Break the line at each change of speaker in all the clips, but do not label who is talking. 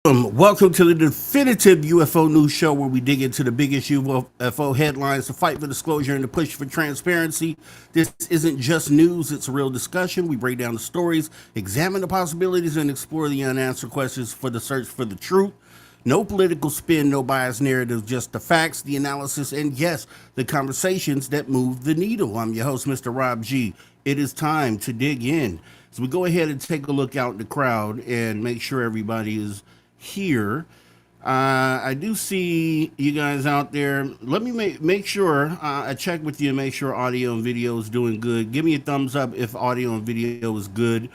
Welcome to the definitive UFO news show where we dig into the biggest UFO headlines, the fight for disclosure, and the push for transparency. This isn't just news, it's a real discussion. We break down the stories, examine the possibilities, and explore the unanswered questions for the search for the truth. No political spin, no biased narrative, just the facts, the analysis, and yes, the conversations that move the needle. I'm your host, Mr. Rob G. It is time to dig in. So we go ahead and take a look out in the crowd and make sure everybody is here. I do see you guys out there. Let me make sure I check with you and make sure audio and video is doing good. Give me a thumbs up if audio and video is good.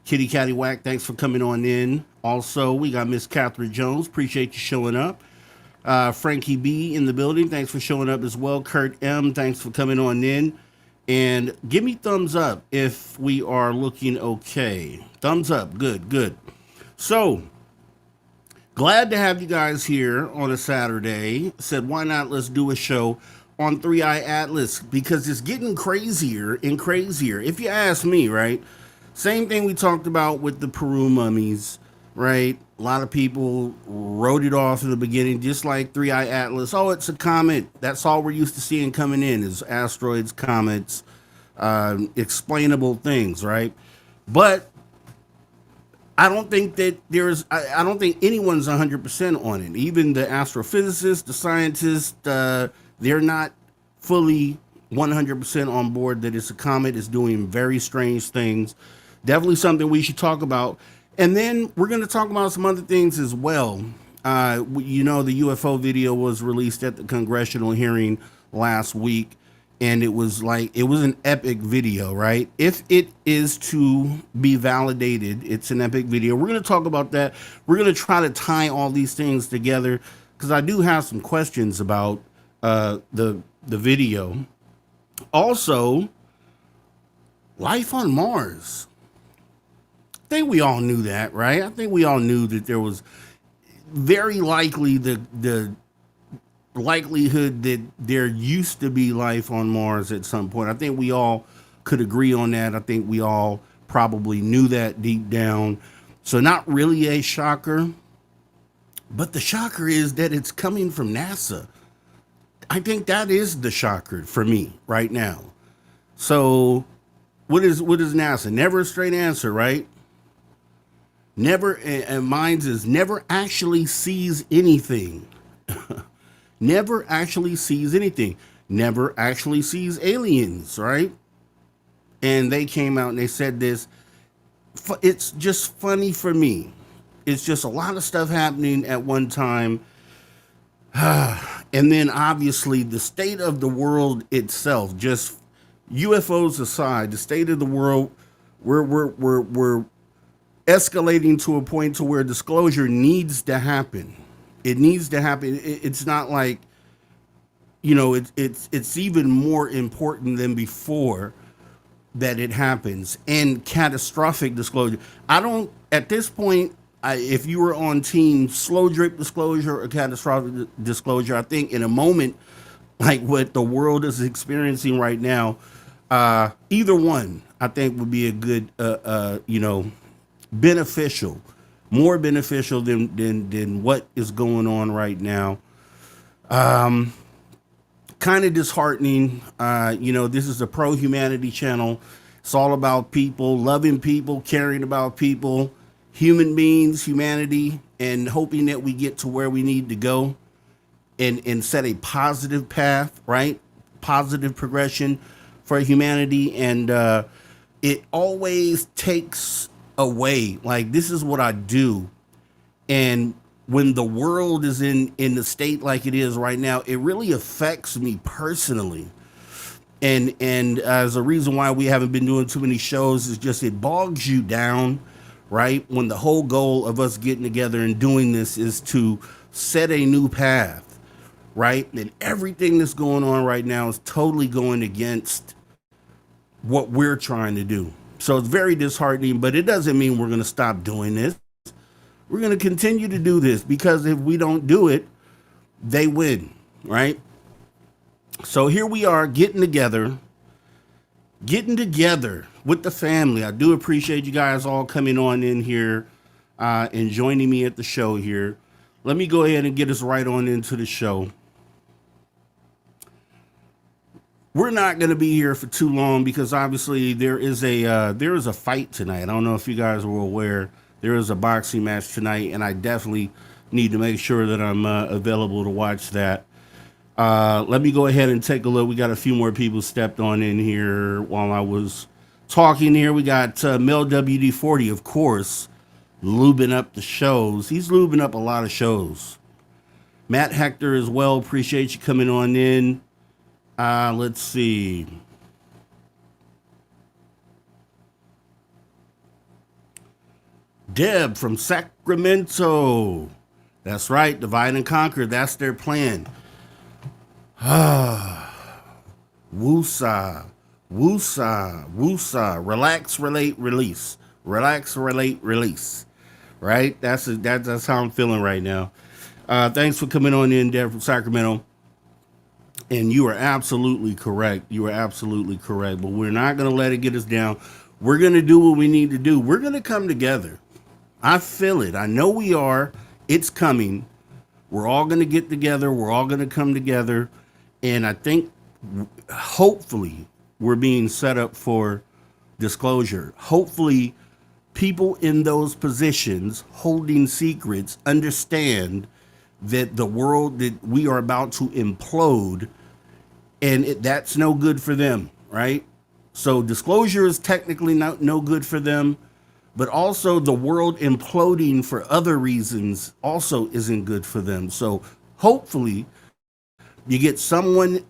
Kitty Catty Whack, thanks for coming on in. Also, we got Miss Catherine Jones. Appreciate you showing up. Frankie B in the building. Thanks for showing up as well. Kurt M, thanks for coming on in. And give me thumbs up if we are looking okay. Thumbs up. Good, good. So, glad to have you guys here on a Saturday. Said, why not let's do a show on 3i Atlas? Because it's getting crazier and crazier. If you ask me, right? Same thing we talked about with the Peru mummies, right? A lot of people wrote it off in the beginning, just like 3i Atlas. Oh, it's a comet. That's all we're used to seeing coming in is asteroids, comets, explainable things, right? But I don't think that I don't think anyone's 100% on it. Even the astrophysicists, the scientists, they're not fully 100% on board that it's a comet. It's doing very strange things. Definitely something we should talk about. And then we're going to talk about some other things as well. You know, the UFO video was released at the congressional hearing last week. And it was an epic video, right? If it is to be validated, it's an epic video. We're going to talk about that. We're going to try to tie all these things together because I do have some questions about the video. Also, life on Mars. I think we all knew that, right? I think we all knew that there was very likely the likelihood that there used to be life on Mars at some point. I think we all could agree on that. I think we all probably knew that deep down. So not really a shocker, but the shocker is that it's coming from NASA. I think that is the shocker for me right now. So what is NASA? Never a straight answer, right? Never, and mine's is never actually sees anything. Never actually sees anything. Never actually sees aliens, right? And they came out and they said this. It's just funny for me. It's just a lot of stuff happening at one time. And then obviously the state of the world itself, just UFOs aside, the state of the world, we're escalating to a point to where disclosure needs to happen. It needs to happen. It's not like, you know, it's even more important than before that it happens. And catastrophic disclosure. I don't, at this point, if you were on team slow drip disclosure or catastrophic disclosure, I think in a moment like what the world is experiencing right now, either one I think would be a good, beneficial, more beneficial than what is going on right now. Kind of disheartening. This is a pro-humanity channel. It's all about people, loving people, caring about people, human beings, humanity, and hoping that we get to where we need to go and set a positive path, right? Positive progression for humanity. And it always takes away, like, this is what I do. And when the world is in the state like it is right now, it really affects me personally. And as a reason why we haven't been doing too many shows is just it bogs you down, right? When the whole goal of us getting together and doing this is to set a new path, right? And everything that's going on right now is totally going against what we're trying to do. So it's very disheartening, but it doesn't mean we're going to stop doing this. We're going to continue to do this because if we don't do it, they win, right? So here we are getting together with the family. I do appreciate you guys all coming on in here. and joining me at the show here. Let me go ahead and get us right on into the show. We're not going to be here for too long because obviously there is a fight tonight. I don't know if you guys were aware. There is a boxing match tonight, and I definitely need to make sure that I'm available to watch that. Let me go ahead and take a look. We got a few more people stepped on in here while I was talking here. We got Mel WD-40, of course, lubing up the shows. He's lubing up a lot of shows. Matt Hector as well. Appreciate you coming on in. Let's see. Deb from Sacramento. That's right. Divide and conquer. That's their plan. Woosah, woosah, woosah. Relax, relate, release. Relax, relate, release. Right? That's how I'm feeling right now. Thanks for coming on in, Deb from Sacramento. And you are absolutely correct. You are absolutely correct. But we're not going to let it get us down. We're going to do what we need to do. We're going to come together. I feel it. I know we are. It's coming. We're all going to get together. We're all going to come together. And I think, hopefully, we're being set up for disclosure. Hopefully, people in those positions holding secrets understand that the world that we are about to implode, and that's no good for them, right? So disclosure is technically no good for them, but also the world imploding for other reasons also isn't good for them. So hopefully you get someone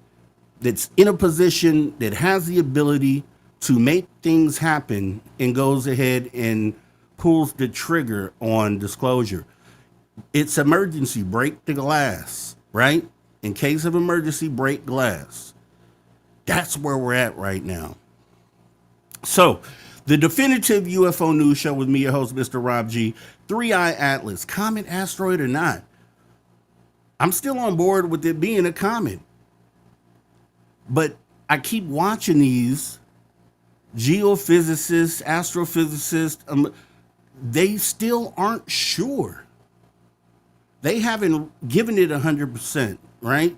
that's in a position that has the ability to make things happen and goes ahead and pulls the trigger on disclosure. It's emergency, break the glass, right? In case of emergency, break glass. That's where we're at right now. So, the definitive UFO news show with me, your host, Mr. Rob G. 3-Eye Atlas, comet, asteroid, or not. I'm still on board with it being a comet. But I keep watching these geophysicists, astrophysicists, they still aren't sure. They haven't given it 100%, right?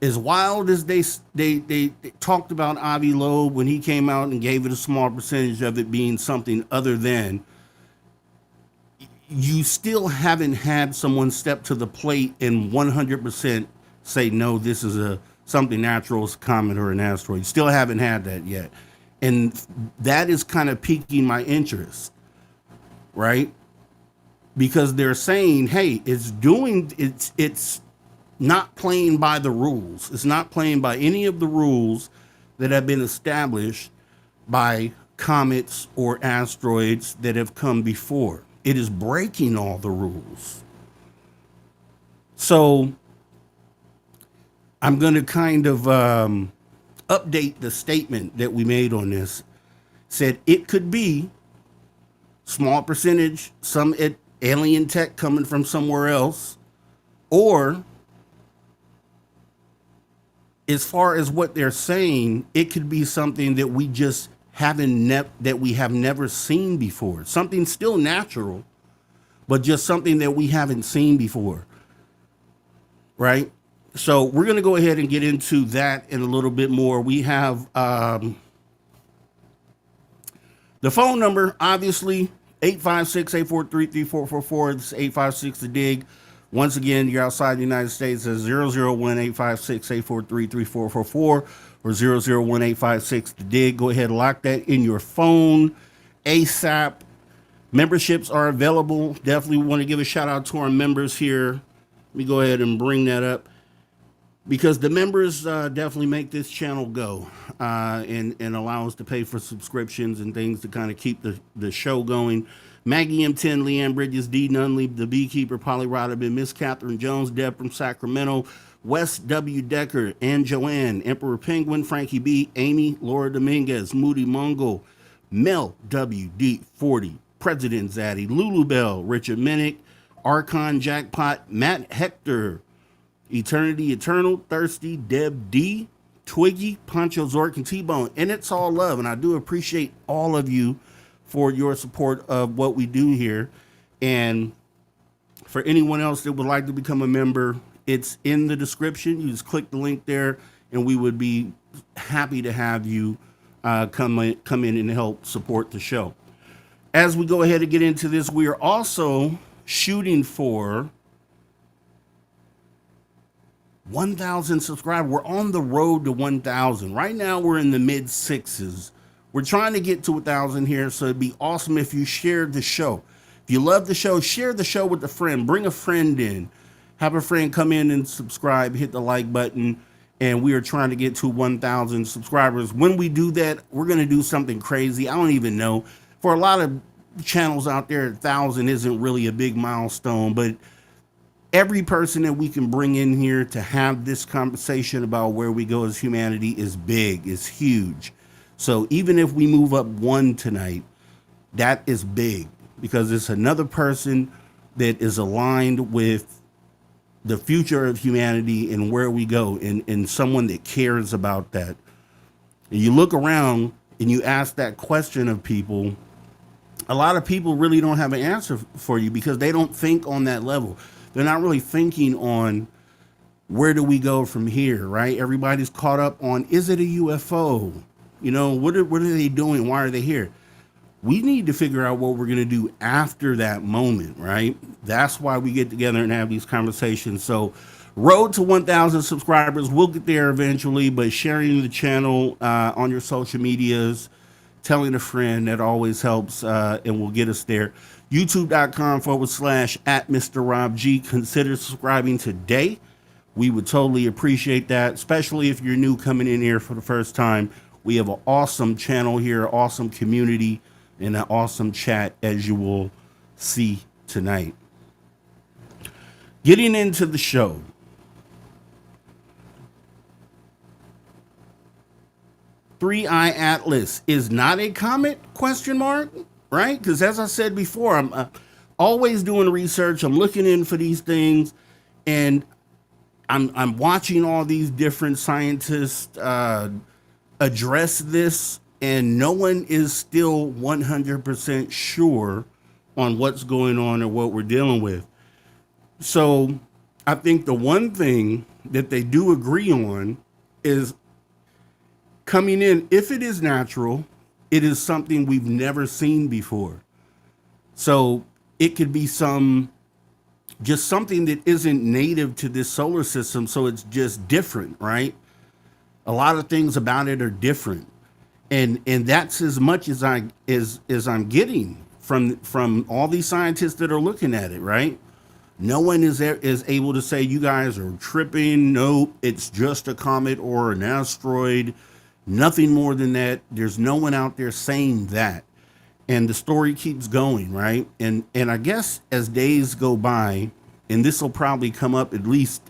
As wild as they talked about Avi Loeb when he came out and gave it a small percentage of it being something other than, you still haven't had someone step to the plate and 100% say, no, this is something natural, it's a comet or an asteroid. You still haven't had that yet. And that is kind of piquing my interest, right? Because they're saying, hey, it's not playing by the rules. It's not playing by any of the rules that have been established by comets or asteroids that have come before. It is breaking all the rules. So I'm going to kind of update the statement that we made on this. Said it could be small percentage, some alien tech coming from somewhere else, or as far as what they're saying, it could be something that we just that we have never seen before. Something still natural, but just something that we haven't seen before, right? So we're going to go ahead and get into that in a little bit more. We have the phone number, obviously, 856-843-3444. This is 856 the DIGG. Once again, you're outside the United States, it's 001-856-843-3444 or 001-856 the DIGG. Go ahead and lock that in your phone ASAP. Memberships are available. Definitely want to give a shout out to our members here. Let me go ahead and bring that up, because the members definitely make this channel go and allow us to pay for subscriptions and things to kind of keep the show going. Maggie M10, Leanne Bridges, D. Nunley, The Beekeeper, Polly Rodderman, Miss Catherine Jones, Deb from Sacramento, Wes W. Decker, and Joanne, Emperor Penguin, Frankie B., Amy, Laura Dominguez, Moody Mongol, Mel WD40, President Zaddy, Lulu Bell, Richard Minnick, Archon Jackpot, Matt Hector, Eternity Eternal, Thirsty, Deb D, Twiggy, Poncho Zork, and T-Bone. And it's all love, and I do appreciate all of you for your support of what we do here. And for anyone else that would like to become a member, it's in the description. You just click the link there, and we would be happy to have you come in and help support the show. As we go ahead and get into this, we are also shooting for 1,000 subscribers. We're on the road to 1,000. Right now, we're in the mid sixes. We're trying to get to 1,000 here, so it'd be awesome if you shared the show. If you love the show, share the show with a friend. Bring a friend in. Have a friend come in and subscribe, hit the like button, and we are trying to get to 1,000 subscribers. When we do that, we're going to do something crazy. I don't even know. For a lot of channels out there, 1,000 isn't really a big milestone, but every person that we can bring in here to have this conversation about where we go as humanity is big, is huge. So even if we move up one tonight, that is big, because it's another person that is aligned with the future of humanity and where we go, and someone that cares about that. And you look around and you ask that question of people, a lot of people really don't have an answer for you because they don't think on that level. They're not really thinking on where do we go from here, right? Everybody's caught up on, is it a UFO? You know, what are they doing? Why are they here? We need to figure out what we're going to do after that moment, right? That's why we get together and have these conversations. So road to 1,000 subscribers, we'll get there eventually, but sharing the channel on your social medias, telling a friend, that always helps, and will get us there. YouTube.com/@MrRobG. Consider subscribing today. We would totally appreciate that, especially if you're new coming in here for the first time. We have an awesome channel here, awesome community, and an awesome chat, as you will see tonight. Getting into the show. Three-Eye Atlas is not a comet, question mark, right? Because as I said before, I'm always doing research. I'm looking in for these things, and I'm watching all these different scientists address this, and no one is still 100% sure on what's going on or what we're dealing with. So I think the one thing that they do agree on is coming in, if it is natural, it is something we've never seen before. So it could be just something that isn't native to this solar system, so it's just different, right? A lot of things about it are different. And that's as much as I'm getting from all these scientists that are looking at it, right? No one is able to say you guys are tripping. Nope, it's just a comet or an asteroid. Nothing more than that. There's no one out there saying that. And the story keeps going, right? And I guess as days go by, and this will probably come up at least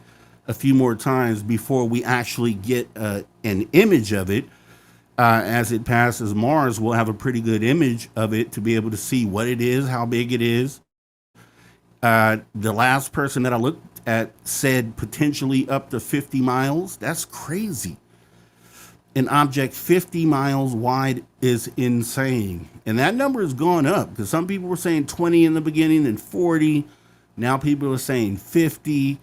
a few more times before we actually get an image of it. As it passes Mars, we'll have a pretty good image of it to be able to see what it is, how big it is. The last person that I looked at said potentially up to 50 miles. That's crazy. An object 50 miles wide is insane. And that number has gone up because some people were saying 20 in the beginning and 40. Now people are saying 50,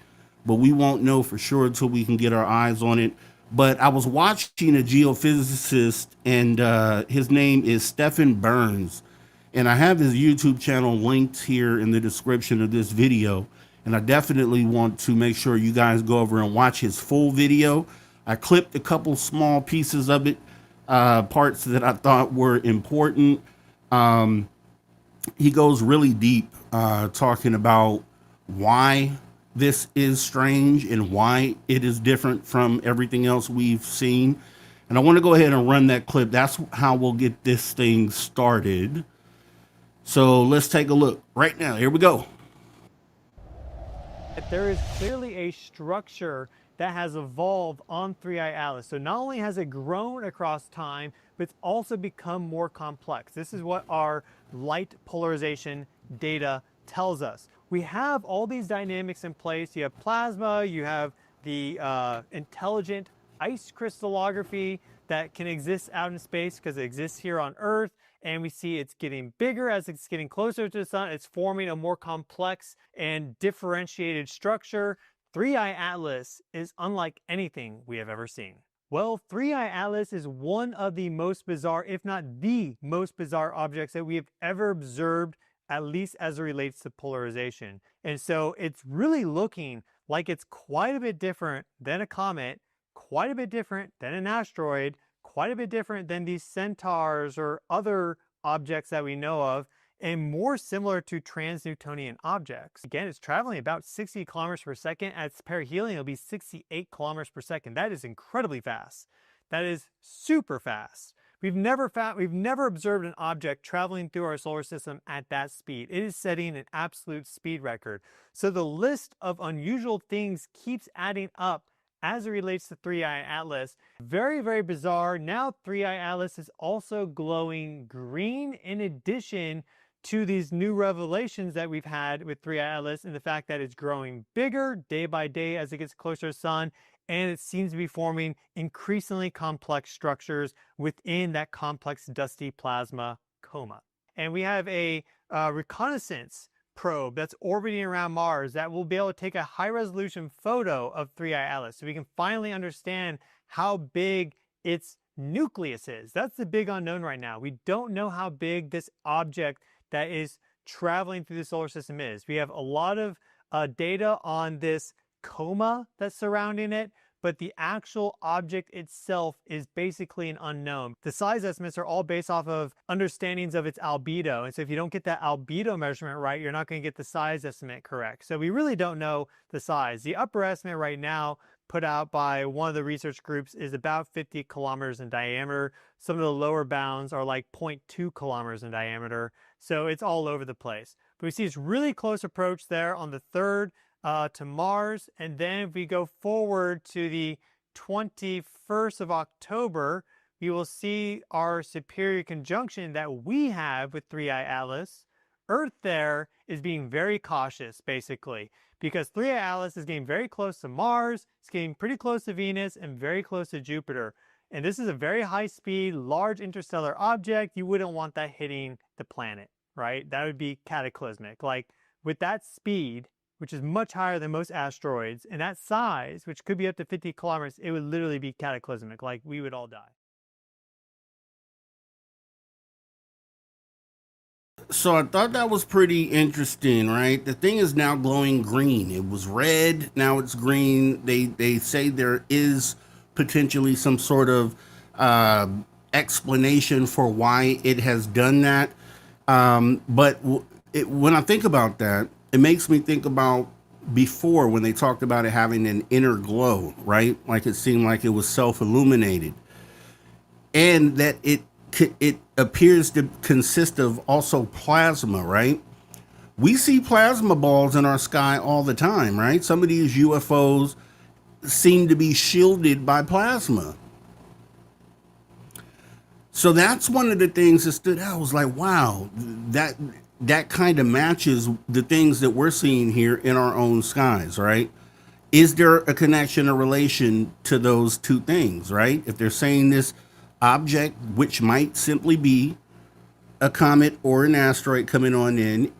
but we won't know for sure until we can get our eyes on it. But I was watching a geophysicist, and his name is Stephen Burns. And I have his YouTube channel linked here in the description of this video. And I definitely want to make sure you guys go over and watch his full video. I clipped a couple small pieces of it, parts that I thought were important. He goes really deep, talking about why this is strange and why it is different from everything else we've seen. And I want to go ahead and run that clip. That's how we'll get this thing started. So let's take a look right now. Here we go.
There is clearly a structure that has evolved on Three-Eye Atlas. So not only has it grown across time, but it's also become more complex. This is what our light polarization data tells us. We have all these dynamics in place. You have plasma, you have the intelligent ice crystallography that can exist out in space because it exists here on Earth, and we see it's getting bigger as it's getting closer to the sun. It's forming a more complex and differentiated structure. 3i Atlas is unlike anything we have ever seen. Well, 3i Atlas is one of the most bizarre, if not the most bizarre objects that we have ever observed, at least as it relates to polarization. And so it's really looking like it's quite a bit different than a comet, quite a bit different than an asteroid, quite a bit different than these centaurs or other objects that we know of, and more similar to trans-Newtonian objects. Again, it's traveling about 60 kilometers per second. At its perihelion, it'll be 68 kilometers per second. That is incredibly fast. That is super fast. We've never observed an object traveling through our solar system at that speed. It is setting an absolute speed record. So the list of unusual things keeps adding up as it relates to 3i Atlas. Very, very bizarre. Now 3i Atlas is also glowing green in addition to these new revelations that we've had with 3i Atlas, and the fact that it's growing bigger day by day as it gets closer to the sun, and it seems to be forming increasingly complex structures within that complex dusty plasma coma. And we have a reconnaissance probe that's orbiting around Mars that will be able to take a high-resolution photo of 3i Atlas, so we can finally understand how big its nucleus is. That's the big unknown right now. We don't know how big this object that is traveling through the solar system is. We have a lot of data on this coma that's surrounding it, but the actual object itself is basically an unknown. The size estimates are all based off of understandings of its albedo, and so if you don't get that albedo measurement right, you're not going to get the size estimate correct. So we really don't know the size. The upper estimate right now put out by one of the research groups is about 50 kilometers in diameter. Some of the lower bounds are like 0.2 kilometers in diameter. So it's all over the place. But we see this really close approach there on the 3rd to Mars. And then if we go forward to the 21st of October, we will see our superior conjunction that we have with 3i Atlas. Earth there is being very cautious, basically, because 3i Atlas is getting very close to Mars, it's getting pretty close to Venus, and very close to Jupiter. And this is a very high-speed, large interstellar object. You wouldn't want that hitting the planet, right? That would be cataclysmic. Like, with that speed, which is much higher than most asteroids, and that size, which could be up to 50 kilometers, it would literally be cataclysmic. Like, we would all die.
So I thought that was pretty interesting, right? The thing is now glowing green. It was red, now it's green. They say there is potentially some sort of explanation for why it has done that. When I think about that, it makes me think about before when they talked about it having an inner glow, right? Like it seemed like it was self-illuminated, and that it appears to consist of also plasma, right? We see plasma balls in our sky all the time, right? Some of these UFOs seem to be shielded by plasma. So that's one of the things that stood out. I was like, wow, that kind of matches the things that we're seeing here in our own skies, right? Is there a connection or relation to those two things, right? If they're saying this object, which might simply be a comet or an asteroid coming on in,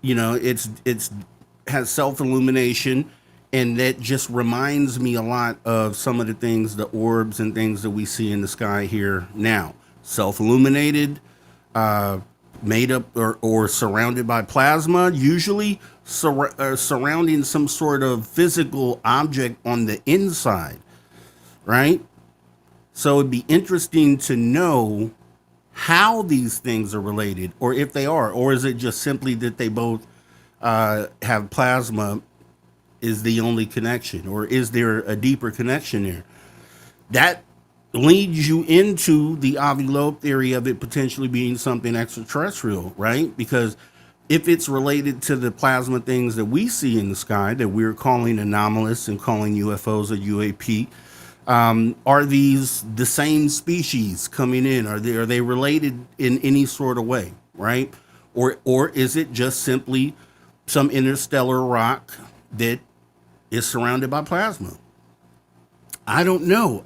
you know, it's has self-illumination, and that just reminds me a lot of some of the things, the orbs and things that we see in the sky here now. Self-illuminated, made up or surrounded by plasma, usually surrounding some sort of physical object on the inside, right? So it'd be interesting to know how these things are related, or if they are, or is it just simply that they both have plasma is the only connection, or is there a deeper connection there? That leads you into the Avi Loeb theory of it potentially being something extraterrestrial, right? Because if it's related to the plasma things that we see in the sky that we're calling anomalous and calling UFOs or UAP, are these the same species coming in? Are they related in any sort of way, right? Or is it just simply some interstellar rock that is surrounded by plasma? I don't know.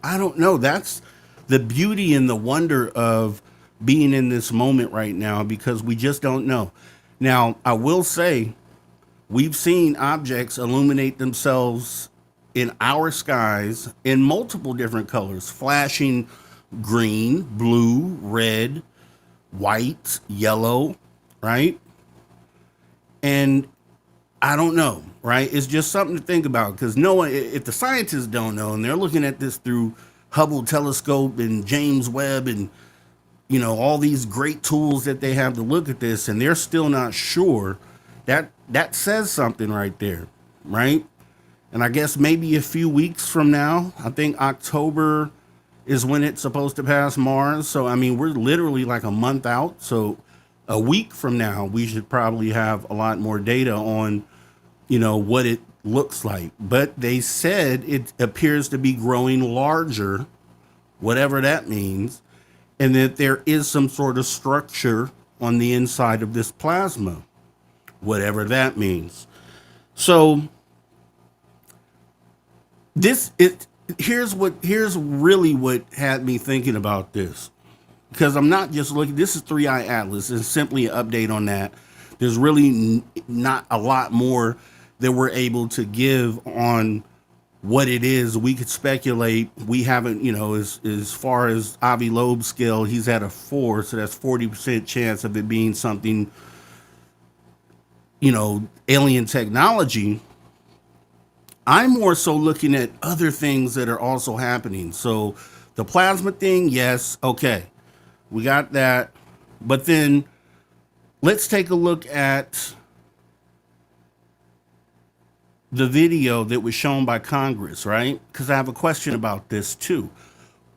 That's the beauty and the wonder of being in this moment right now because we just don't know. Now, I will say we've seen objects illuminate themselves in our skies in multiple different colors, flashing green, blue, red, white, yellow, right? And I don't know, right? It's just something to think about because no one, if the scientists don't know and they're looking at this through Hubble telescope and James Webb and all these great tools that they have to look at this and they're still not sure, that says something right there, right? And I guess maybe a few weeks from now, I think October is when it's supposed to pass Mars. So I mean, we're literally like a month out. So a week from now, we should probably have a lot more data on what it looks like. But they said it appears to be growing larger, whatever that means, and that there is some sort of structure on the inside of this plasma, whatever that means. So here's really what had me thinking about this, because I'm not just looking. This is 3i Atlas. It's simply an update on that. There's really not a lot more that we're able to give on what it is. We could speculate. We haven't, as far as Avi Loeb's scale, he's at a 4, so that's 40% chance of it being something, alien technology. I'm more so looking at other things that are also happening. So the plasma thing, yes, okay, we got that. But then let's take a look at the video that was shown by Congress, right? Because I have a question about this too.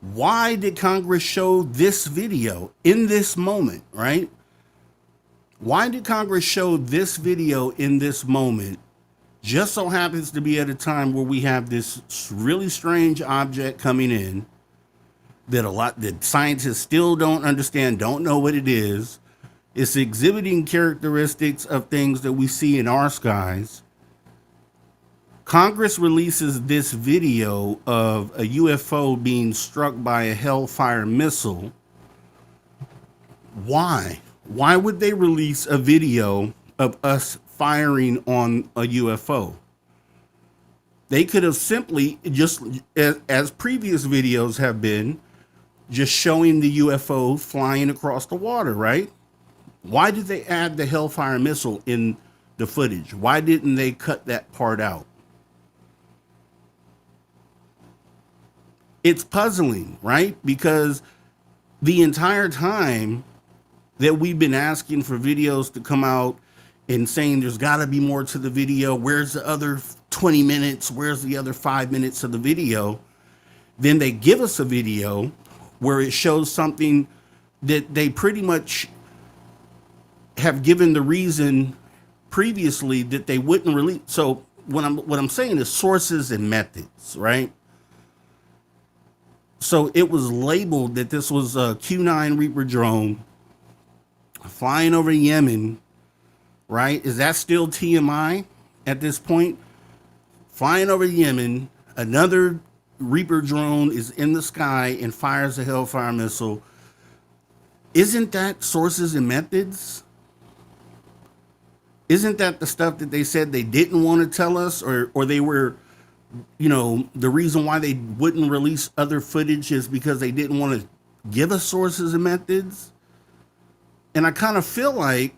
Why did Congress show this video in this moment, right? Why did Congress show this video in this moment? Just so happens to be at a time where we have this really strange object coming in that scientists still don't understand, don't know what it is. It's exhibiting characteristics of things that we see in our skies. Congress releases this video of a UFO being struck by a Hellfire missile. Why? Why would they release a video of us firing on a UFO? They could have simply, just as previous videos have been, just showing the UFO flying across the water, right? Why did they add the Hellfire missile in the footage? Why didn't they cut that part out? It's puzzling, right? Because the entire time that we've been asking for videos to come out and saying there's got to be more to the video, where's the other 20 minutes, where's the other 5 minutes of the video, then they give us a video where it shows something that they pretty much have given the reason previously that they wouldn't release. So what I'm saying is sources and methods, right? So it was labeled that this was a Q9 Reaper drone flying over Yemen, right? Is that still TMI at this point? Flying over Yemen, another Reaper drone is in the sky and fires a Hellfire missile. Isn't that sources and methods? Isn't that the stuff that they said they didn't want to tell us, or they were, the reason why they wouldn't release other footage is because they didn't want to give us sources and methods? And I kind of feel like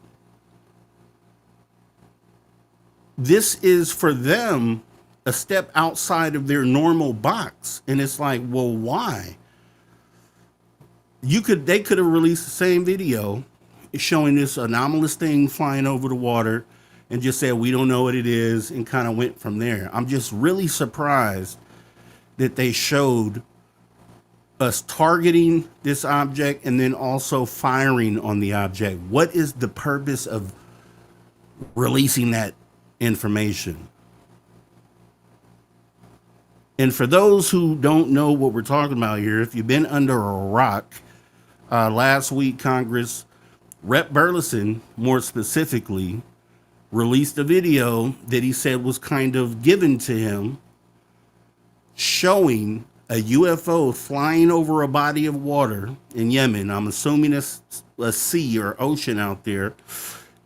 this is for them a step outside of their normal box. And it's like, well, why? They could have released the same video showing this anomalous thing flying over the water and just said, we don't know what it is, and kind of went from there. I'm just really surprised that they showed us targeting this object and then also firing on the object. What is the purpose of releasing that information? And for those who don't know what we're talking about here, if you've been under a rock, last week Congress, Rep. Burleson, more specifically, released a video that he said was kind of given to him showing a UFO flying over a body of water in Yemen. I'm assuming it's a sea or ocean out there,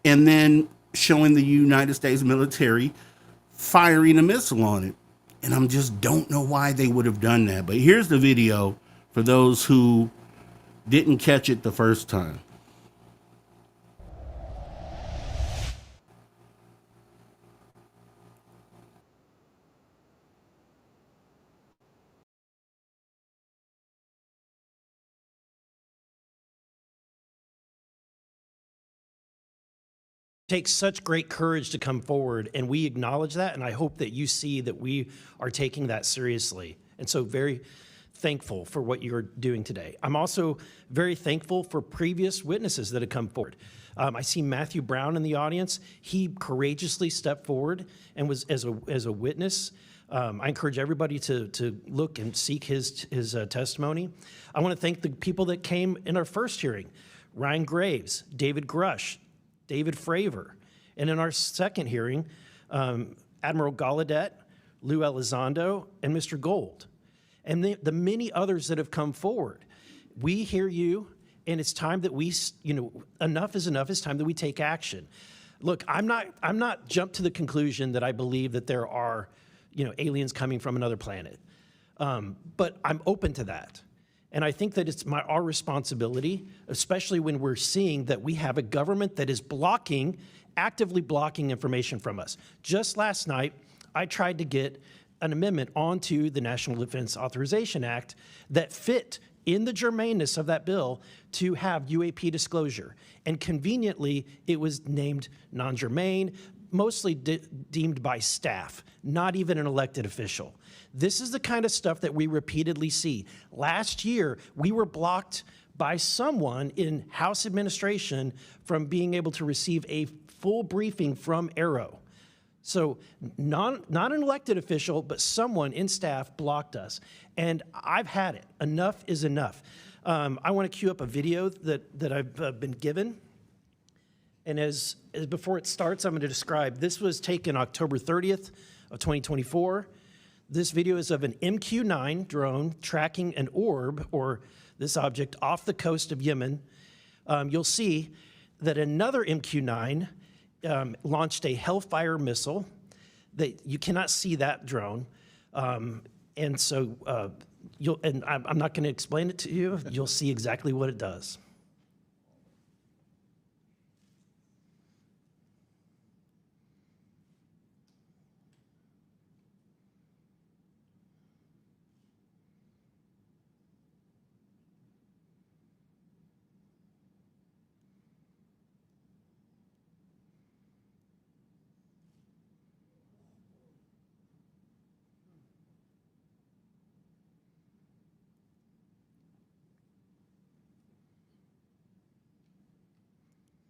and then showing the United States military firing a missile on it. And I just don't know why they would have done that. But here's the video for those who didn't catch it the first time.
Takes such great courage to come forward, and we acknowledge that, and I hope that you see that we are taking that seriously. And so very thankful for what you're doing today. I'm also very thankful for previous witnesses that have come forward. I see Matthew Brown in the audience. He courageously stepped forward and was as a witness. I encourage everybody to look and seek his testimony. I want to thank the people that came in our first hearing: Ryan Graves, David Grush, David Fravor. And in our second hearing, Admiral Gallaudet, Lou Elizondo, and Mr. Gold. And the many others that have come forward. We hear you, and it's time that we, enough is enough. It's time that we take action. Look, I'm not jumped to the conclusion that I believe that there are, aliens coming from another planet. But I'm open to that. And I think that it's our responsibility, especially when we're seeing that we have a government that is actively blocking information from us. Just last night, I tried to get an amendment onto the National Defense Authorization Act that fit in the germaneness of that bill to have UAP disclosure. And conveniently, it was named non-germane, mostly deemed by staff, not even an elected official. This is the kind of stuff that we repeatedly see. Last year, we were blocked by someone in House administration from being able to receive a full briefing from Arrow. So not an elected official, but someone in staff blocked us. And I've had it. Enough is enough. I want to cue up a video that I've been given. And as before it starts, I'm going to describe. This was taken October 30th of 2024. This video is of an MQ-9 drone tracking an orb, or this object, off the coast of Yemen. You'll see that another MQ-9 launched a Hellfire missile. That you cannot see that drone, and so I'm not going to explain it to you. You'll see exactly what it does.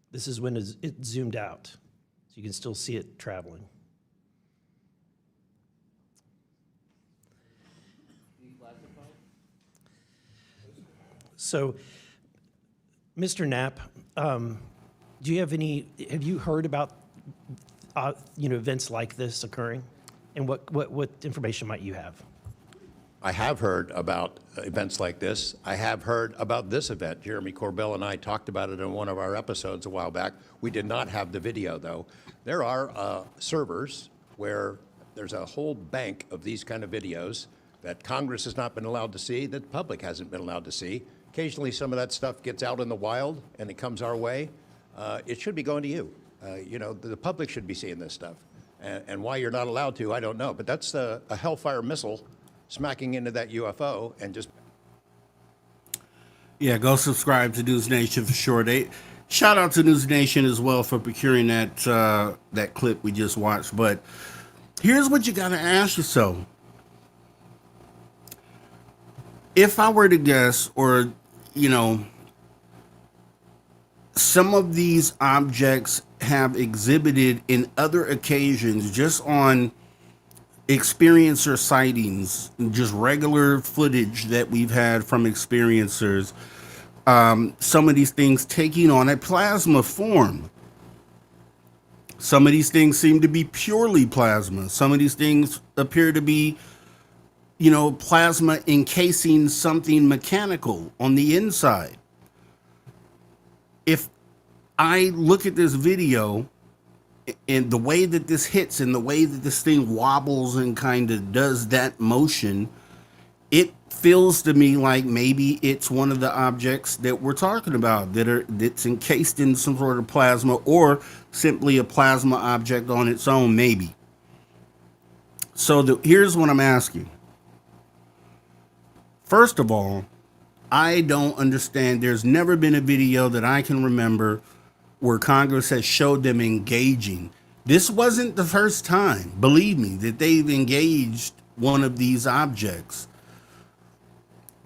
This is when it zoomed out, so you can still see it traveling. So, Mr. Knapp, have you heard about events like this occurring? And what information might you have?
I have heard about events like this. I have heard about this event. Jeremy Corbell and I talked about it in one of our episodes a while back. We did not have the video, though. There are servers where there's a whole bank of these kind of videos that Congress has not been allowed to see, that the public hasn't been allowed to see. Occasionally, some of that stuff gets out in the wild, and it comes our way. It should be going to you. The public should be seeing this stuff. And why you're not allowed to, I don't know. But that's a Hellfire missile smacking into that UFO and just...
Yeah, go subscribe to News Nation for sure. Shout out to News Nation as well for procuring that clip we just watched. But here's what you got to ask yourself. If I were to guess, or, some of these objects have exhibited in other occasions just on experiencer sightings, just regular footage that we've had from experiencers, some of these things taking on a plasma form. Some of these things seem to be purely plasma. Some of these things appear to be plasma encasing something mechanical on the inside. If I look at this video and the way that this hits and the way that this thing wobbles and kind of does that motion, it feels to me like maybe it's one of the objects that we're talking about that's encased in some sort of plasma, or simply a plasma object on its own, maybe. So here's what I'm asking. First of all, I don't understand. There's never been a video that I can remember where Congress has showed them engaging. This wasn't the first time, believe me, that they've engaged one of these objects.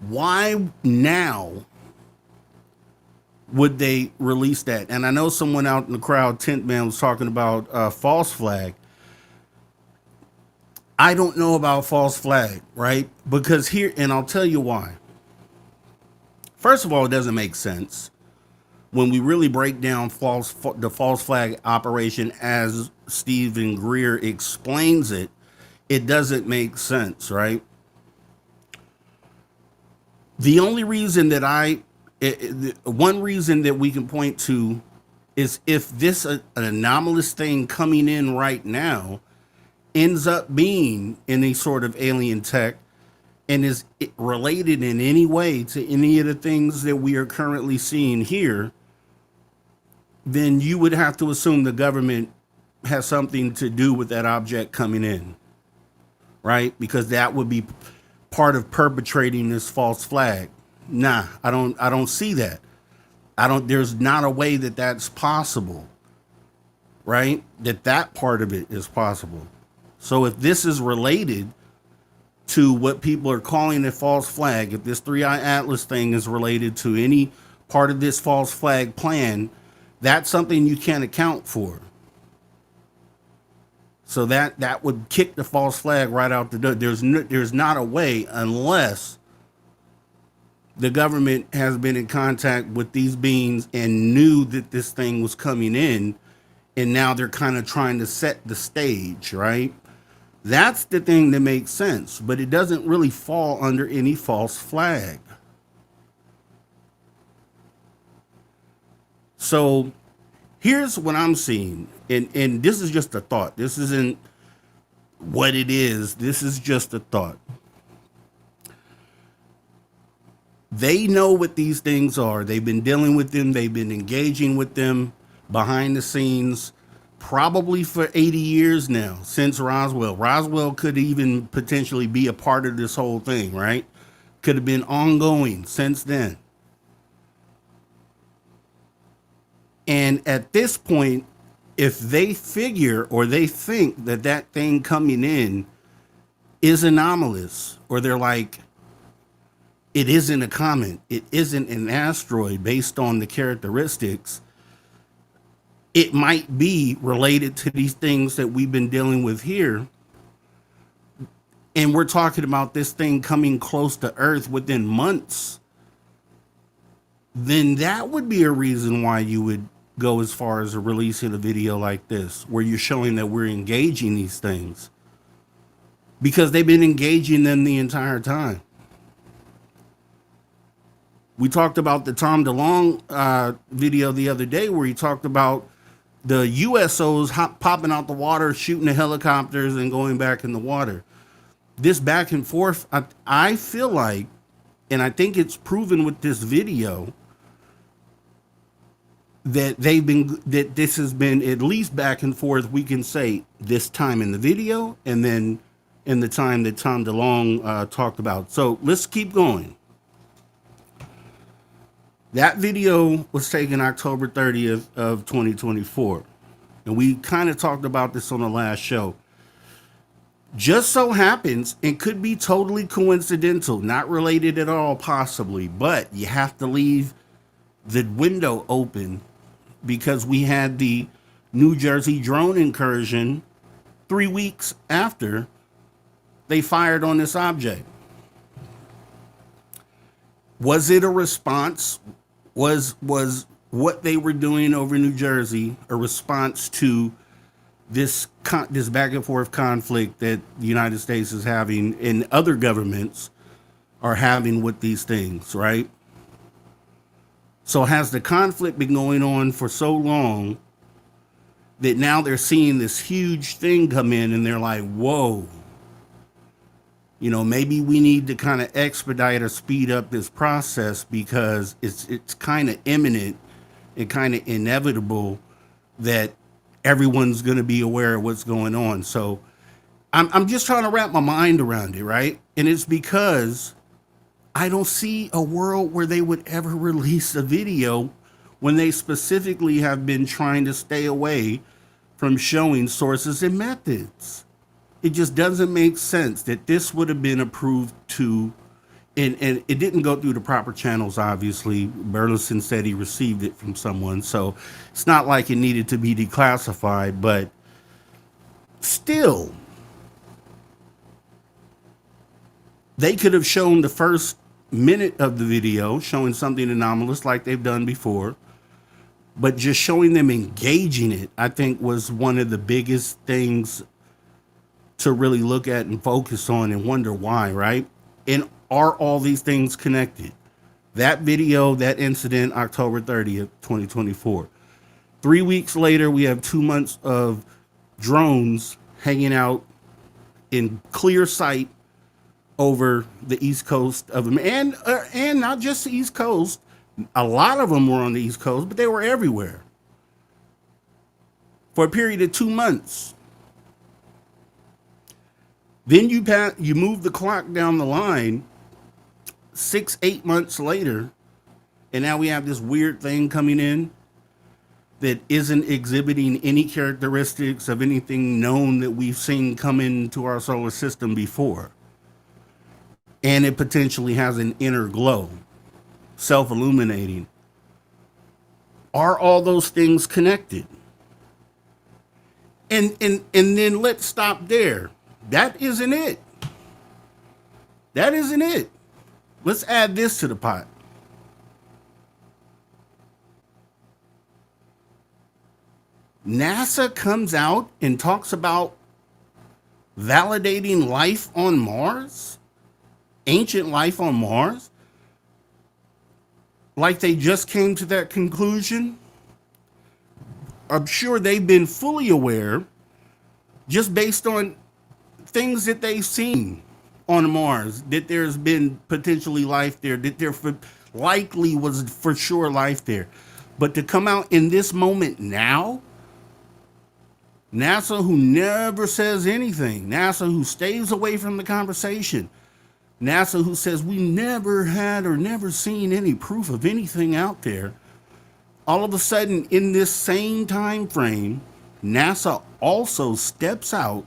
Why now would they release that? And I know someone out in the crowd, Tent Man, was talking about false flag. I don't know about false flag, right? Because here, and I'll tell you why. First of all, it doesn't make sense. When we really break down the false flag operation as Stephen Greer explains it, it doesn't make sense, right? The only reason that one reason that we can point to is if this an anomalous thing coming in right now ends up being any sort of alien tech and is related in any way to any of the things that we are currently seeing here, then you would have to assume the government has something to do with that object coming in, right? Because that would be part of perpetrating this false flag. Nah, I don't see that. There's not a way that that's possible, right? That part of it is possible. So if this is related to what people are calling a false flag, if this 3i Atlas thing is related to any part of this false flag plan, that's something you can't account for. So that would kick the false flag right out the door. There's not a way, unless the government has been in contact with these beings and knew that this thing was coming in, and now they're kind of trying to set the stage, right? That's the thing that makes sense, but it doesn't really fall under any false flag. So here's what I'm seeing, and this is just a thought. This isn't what it is. This is just a thought. They know what these things are. They've been dealing with them. They've been engaging with them behind the scenes, probably for 80 years now, since Roswell. Roswell could even potentially be a part of this whole thing, right? Could have been ongoing since then. And at this point, if they figure or they think that that thing coming in is anomalous, or they're like, it isn't a comet, it isn't an asteroid based on the characteristics, it might be related to these things that we've been dealing with here. And we're talking about this thing coming close to Earth within months. Then that would be a reason why you would go as far as releasing a video like this, where you're showing that we're engaging these things, because they've been engaging them the entire time. We talked about the Tom DeLonge video the other day, where he talked about the USOs popping out the water, shooting the helicopters and going back in the water. This back and forth, I feel like, and I think it's proven with this video, that this has been at least back and forth, we can say, this time in the video and then in the time that Tom DeLonge talked about. So let's keep going. That video was taken October 30th of 2024. And we kind of talked about this on the last show. Just so happens, it could be totally coincidental, not related at all, possibly, but you have to leave the window open, because we had the New Jersey drone incursion 3 weeks after they fired on this object. Was it a response? Was what they were doing over New Jersey a response to this this back and forth conflict that the United States is having and other governments are having with these things, right? So has the conflict been going on for so long that now they're seeing this huge thing come in and they're like, whoa, maybe we need to kind of expedite or speed up this process because it's kind of imminent and kind of inevitable that everyone's going to be aware of what's going on. So I'm just trying to wrap my mind around it, right? And it's because I don't see a world where they would ever release a video when they specifically have been trying to stay away from showing sources and methods. It just doesn't make sense that this would have been approved to, and it didn't go through the proper channels, obviously. Burleson said he received it from someone, so it's not like it needed to be declassified, but still, they could have shown the first minute of the video showing something anomalous like they've done before, but just showing them engaging it, I think, was one of the biggest things to really look at and focus on and wonder why, right? And are all these things connected? That video, that incident, October 30th, 2024. 3 weeks later, we have 2 months of drones hanging out in clear sight over the East Coast of them, and not just the East Coast. A lot of them were on the East Coast, but they were everywhere for a period of 2 months. Then you move the clock down the line 6-8 months later, and now we have this weird thing coming in that isn't exhibiting any characteristics of anything known that we've seen come into our solar system before. And it potentially has an inner glow, self-illuminating. Are all those things connected? And then let's stop there. That isn't it. That isn't it. Let's add this to the pot. NASA comes out and talks about validating life on Mars, ancient life on Mars, like they just came to that conclusion. I'm sure they've been fully aware, just based on things that they've seen on Mars, that there's been potentially life there, that there likely was for sure life there. But to come out in this moment now, NASA, who never says anything, NASA, who stays away from the conversation, NASA, who says we never had or never seen any proof of anything out there, all of a sudden in this same time frame, NASA also steps out,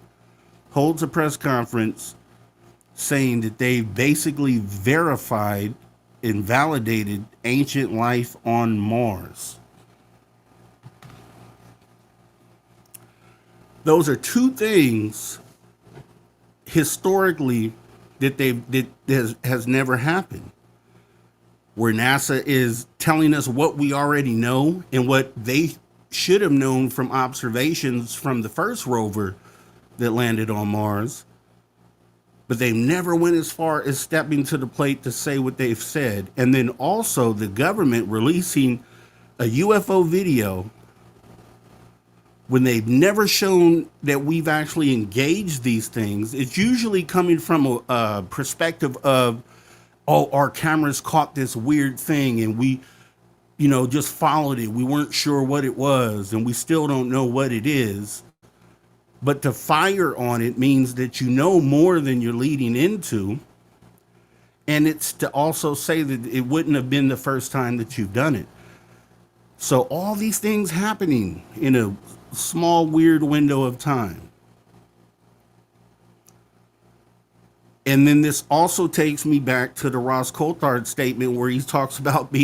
holds a press conference saying that they basically verified and validated ancient life on Mars. Those are two things historically that has never happened, where NASA is telling us what we already know and what they should have known from observations from the first rover that landed on Mars, but they never went as far as stepping to the plate to say what they've said. And then also the government releasing a UFO video when they've never shown that we've actually engaged these things. It's usually coming from a perspective of, oh, our cameras caught this weird thing and we, just followed it. We weren't sure what it was and we still don't know what it is. But to fire on it means that you know more than you're leading into. And it's to also say that it wouldn't have been the first time that you've done it. So all these things happening in a small, weird window of time. And then this also takes me back to the Ross Coulthard statement where he talks about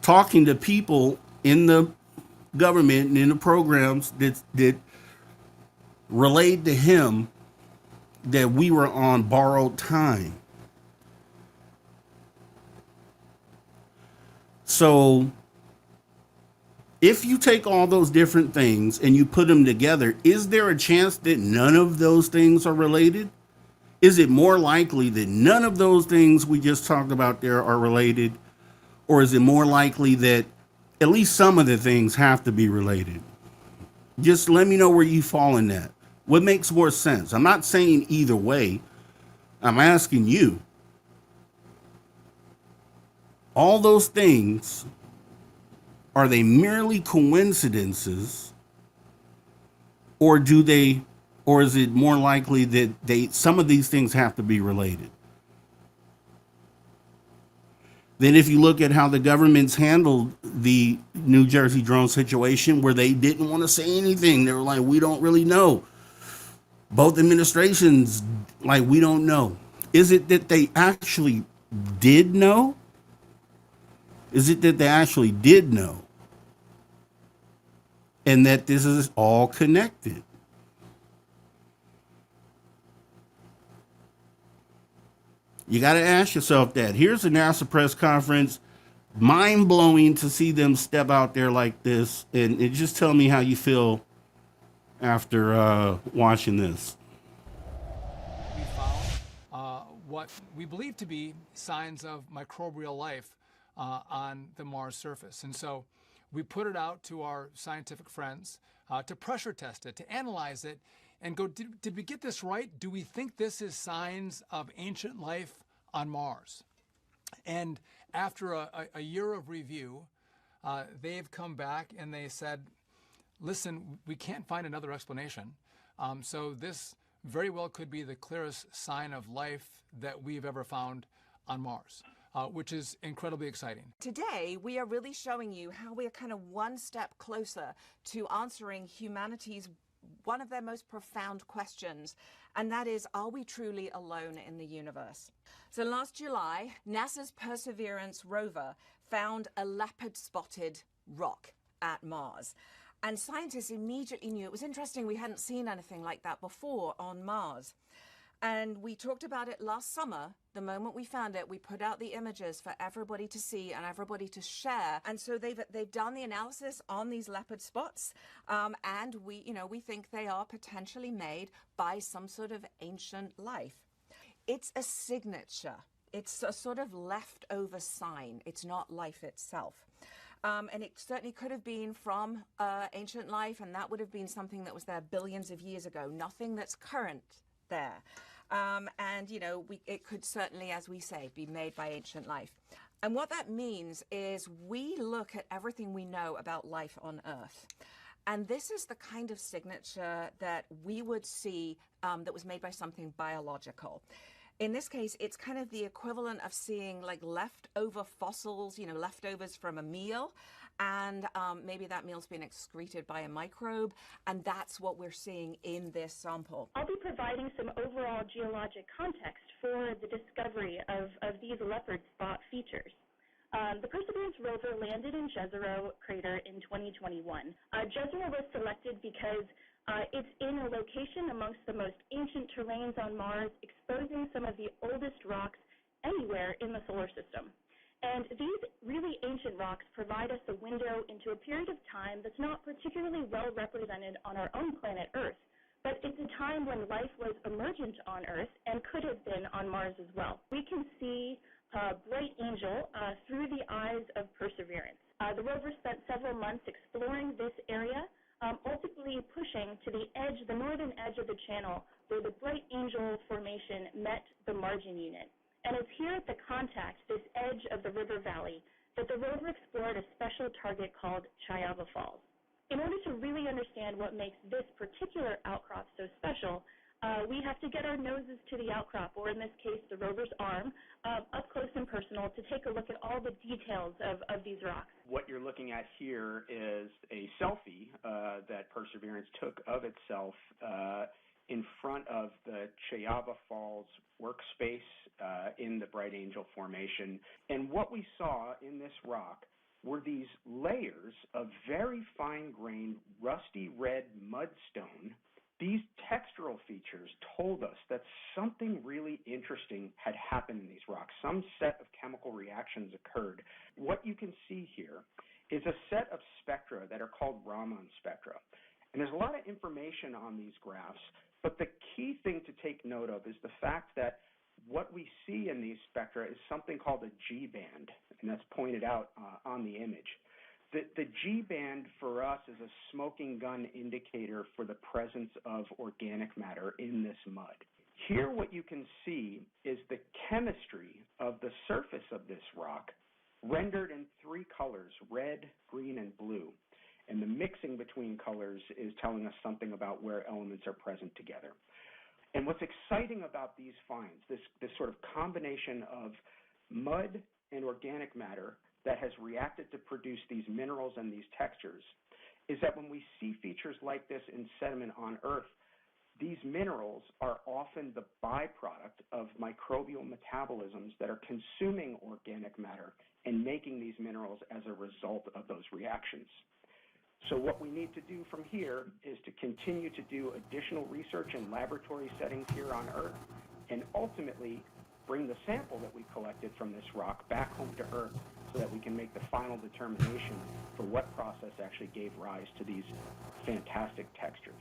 talking to people in the government and in the programs that relayed to him that we were on borrowed time. So If you take all those different things and you put them together, is there a chance that none of those things are related? Is it more likely that none of those things we just talked about there are related? Or is it more likely that at least some of the things have to be related? Just let me know where you fall in that. What makes more sense? I'm not saying either way. I'm asking you. All those things, are they merely coincidences, or or is it more likely that some of these things have to be related? Then if you look at how the government's handled the New Jersey drone situation, where they didn't want to say anything, they were like, we don't really know. Both administrations, like, we don't know. Is it that they actually did know? Is it that they actually did know? And that this is all connected? You got to ask yourself that. Here's a NASA press conference. Mind blowing to see them step out there like this. And just tell me how you feel after watching this.
We found what we believe to be signs of microbial life on the Mars surface. And so we put it out to our scientific friends to pressure test it, to analyze it, and go, did we get this right? Do we think this is signs of ancient life on Mars? And after a year of review, they've come back and they said, listen, we can't find another explanation. So this very well could be the clearest sign of life that we've ever found on Mars, which is incredibly exciting.
Today, we are really showing you how we are kind of one step closer to answering humanity's one of their most profound questions, and that is, are we truly alone in the universe? So last July, NASA's Perseverance rover found a leopard-spotted rock at Mars. And scientists immediately knew. It was interesting, we hadn't seen anything like that before on Mars. And we talked about it last summer. The moment we found it, we put out the images for everybody to see and everybody to share. And so they've done the analysis on these leopard spots, and we think they are potentially made by some sort of ancient life. It's a signature. It's a sort of leftover sign. It's not life itself. And it certainly could have been from ancient life, and that would have been something that was there billions of years ago. Nothing that's current there. It could certainly, as we say, be made by ancient life. And what that means is we look at everything we know about life on Earth. And this is the kind of signature that we would see that was made by something biological. In this case, it's kind of the equivalent of seeing like leftover fossils, leftovers from a meal. And maybe that meal's been excreted by a microbe, and that's what we're seeing in this sample.
I'll be providing some overall geologic context for the discovery of these leopard spot features. The Perseverance rover landed in Jezero crater in 2021. Jezero was selected because it's in a location amongst the most ancient terrains on Mars, exposing some of the oldest rocks anywhere in the solar system. And these really ancient rocks provide us a window into a period of time that's not particularly well represented on our own planet Earth, but it's a time when life was emergent on Earth and could have been on Mars as well. We can see a bright angel through the eyes of Perseverance. The rover spent several months exploring this area, ultimately pushing to the northern edge of the channel where the bright angel formation met the margin unit. And it's here at the contact, this edge of the river valley, that the rover explored a special target called Chayava Falls. In order to really understand what makes this particular outcrop so special, we have to get our noses to the outcrop, or in this case, the rover's arm, up close and personal to take a look at all the details of these rocks.
What you're looking at here is a selfie that Perseverance took of itself in front of the Chayava Falls workspace in the Bright Angel Formation. And what we saw in this rock were these layers of very fine-grained, rusty red mudstone. These textural features told us that something really interesting had happened in these rocks. Some set of chemical reactions occurred. What you can see here is a set of spectra that are called Raman spectra. And there's a lot of information on these graphs, but the key thing to take note of is the fact that what we see in these spectra is something called a G band, and that's pointed out on the image. The G band for us is a smoking gun indicator for the presence of organic matter in this mud. Here what you can see is the chemistry of the surface of this rock rendered in 3 colors, red, green, and blue. And the mixing between colors is telling us something about where elements are present together. And what's exciting about these finds, this sort of combination of mud and organic matter that has reacted to produce these minerals and these textures, is that when we see features like this in sediment on Earth, these minerals are often the byproduct of microbial metabolisms that are consuming organic matter and making these minerals as a result of those reactions. So what we need to do from here is to continue to do additional research in laboratory settings here on Earth, and ultimately bring the sample that we collected from this rock back home to Earth so that we can make the final determination for what process actually gave rise to these fantastic textures.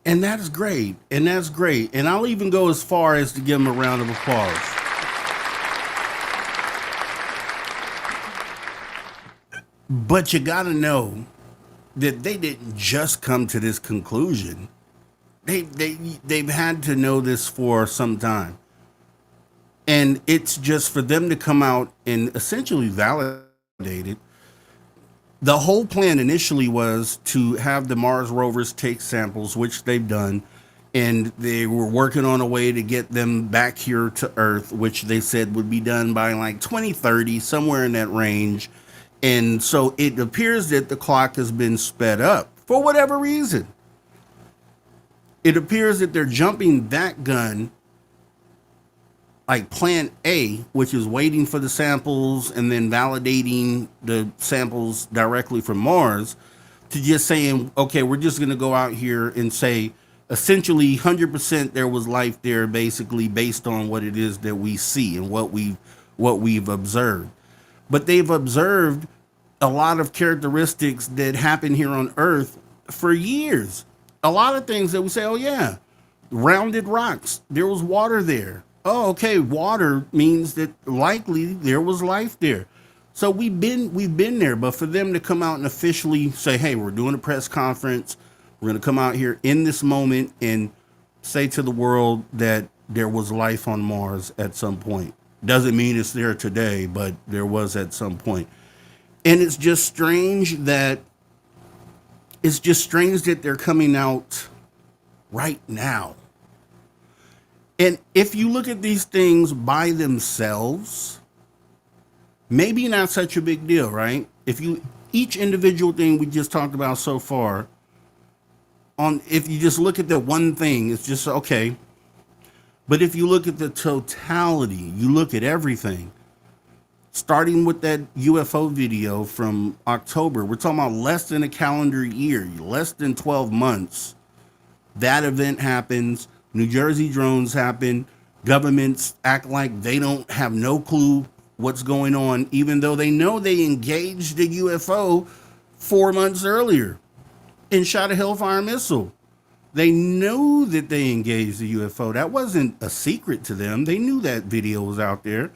And that's great. And that's great. And I'll even go as far as to give them a round of applause. But you got to know that they didn't just come to this conclusion. They've had to know this for some time. And it's just for them to come out and essentially validate it. The whole plan initially was to have the Mars rovers take samples, which they've done, and they were working on a way to get them back here to Earth, which they said would be done by like 2030, somewhere in that range. And so it appears that the clock has been sped up for whatever reason. It appears that they're jumping that gun, like plan A, which is waiting for the samples and then validating the samples directly from Mars, to just saying, okay, we're just going to go out here and say, essentially 100% there was life there, basically based on what it is that we see and what we've observed. But they've observed a lot of characteristics that happen here on Earth for years. A lot of things that we say, oh yeah, rounded rocks, there was water there. Oh, okay, water means that likely there was life there. So we've been there, but for them to come out and officially say, hey, we're doing a press conference, we're going to come out here in this moment and say to the world that there was life on Mars at some point. Doesn't mean it's there today, but there was at some point. And it's just strange that they're coming out right now. And if you look at these things by themselves, maybe not such a big deal, right? Each individual thing we just talked about so far, if you just look at the one thing, it's just okay. But if you look at the totality, you look at everything, starting with that UFO video from October, we're talking about less than a calendar year, less than 12 months. That event happens. New Jersey drones happen. Governments act like they don't have no clue what's going on, even though they know they engaged the UFO 4 months earlier and shot a Hellfire missile. They knew that they engaged the UFO. That wasn't a secret to them. They knew that video was out there.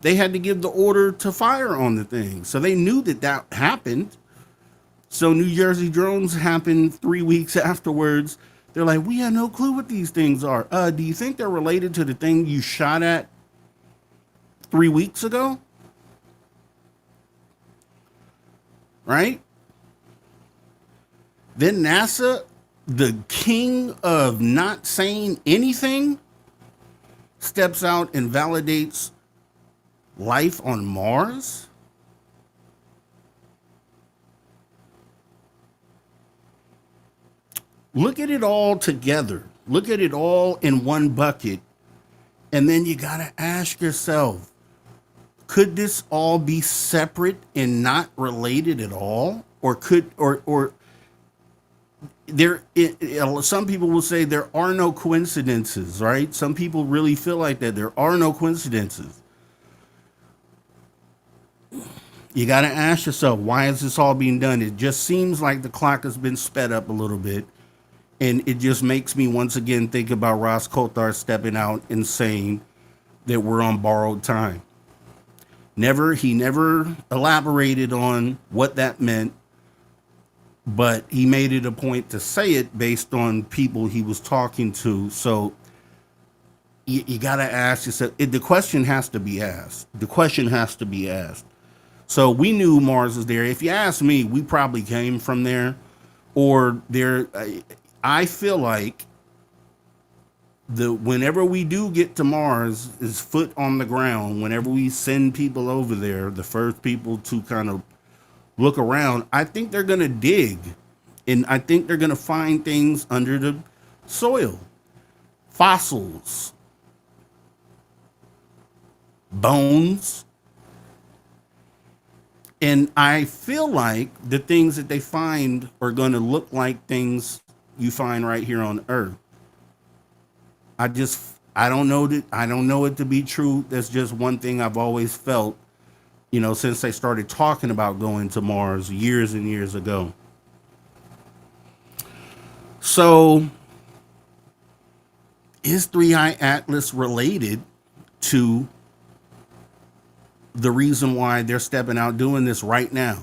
They had to give the order to fire on the thing. So they knew that happened. So New Jersey drones happened 3 weeks afterwards. They're like, we have no clue what these things are. Do you think they're related to the thing you shot at 3 weeks ago? Right? Then NASA, the king of not saying anything, steps out and validates life on Mars? Look at it all together. Look at it all in one bucket. And then you got to ask yourself, could this all be separate and not related at all? Or some people will say there are no coincidences, right? Some people really feel like that. There are no coincidences. You got to ask yourself, why is this all being done? It just seems like the clock has been sped up a little bit. And it just makes me once again think about Ross Coulthard stepping out and saying that we're on borrowed time. He never elaborated on what that meant, but he made it a point to say it based on people he was talking to. So you got to ask yourself, the question has to be asked. The question has to be asked. So we knew Mars was there. If you ask me, we probably came from there, or there. I feel like whenever we do get to Mars is foot on the ground. Whenever we send people over there, the first people to kind of look around, I think they're going to dig, and I think they're going to find things under the soil, fossils, bones. And I feel like the things that they find are going to look like things you find right here on Earth. I don't know it to be true. That's just one thing I've always felt, since they started talking about going to Mars years and years ago. So is 3i Atlas related to the reason why they're stepping out doing this right now?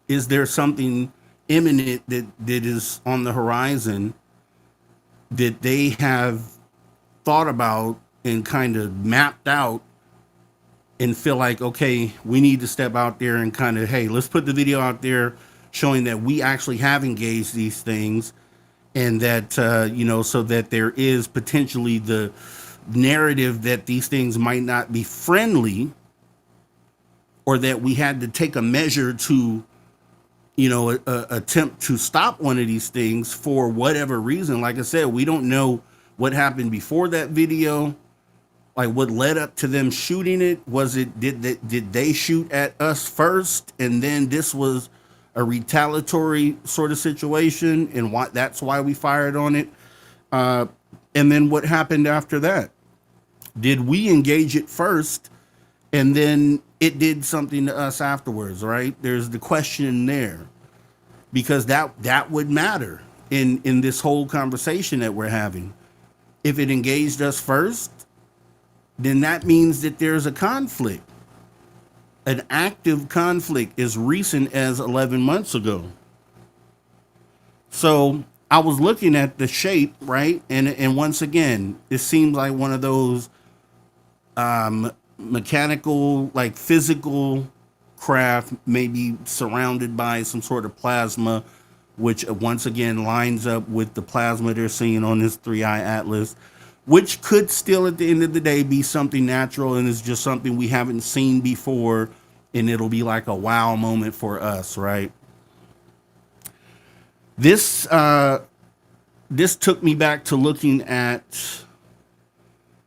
Is there something imminent that is on the horizon that they have thought about and kind of mapped out and feel like, okay, we need to step out there and kind of, hey, let's put the video out there showing that we actually have engaged these things, and that, so that there is potentially the narrative that these things might not be friendly, or that we had to take a measure to attempt to stop one of these things for whatever reason. Like I said, we don't know what happened before that video, like what led up to them shooting it. Did they shoot at us first, and then this was a retaliatory sort of situation, and that's why we fired on it? And then what happened after that? Did we engage it first, and then it did something to us afterwards, right? There's the question there, because that would matter in this whole conversation that we're having. If it engaged us first, then that means that there's a conflict, an active conflict as recent as 11 months ago. So I was looking at the shape, right? And once again, it seems like one of those mechanical, like physical craft, maybe surrounded by some sort of plasma, which once again lines up with the plasma they're seeing on this 3i Atlas, which could still at the end of the day be something natural, and is just something we haven't seen before, and it'll be like a wow moment for us, right? This took me back to looking at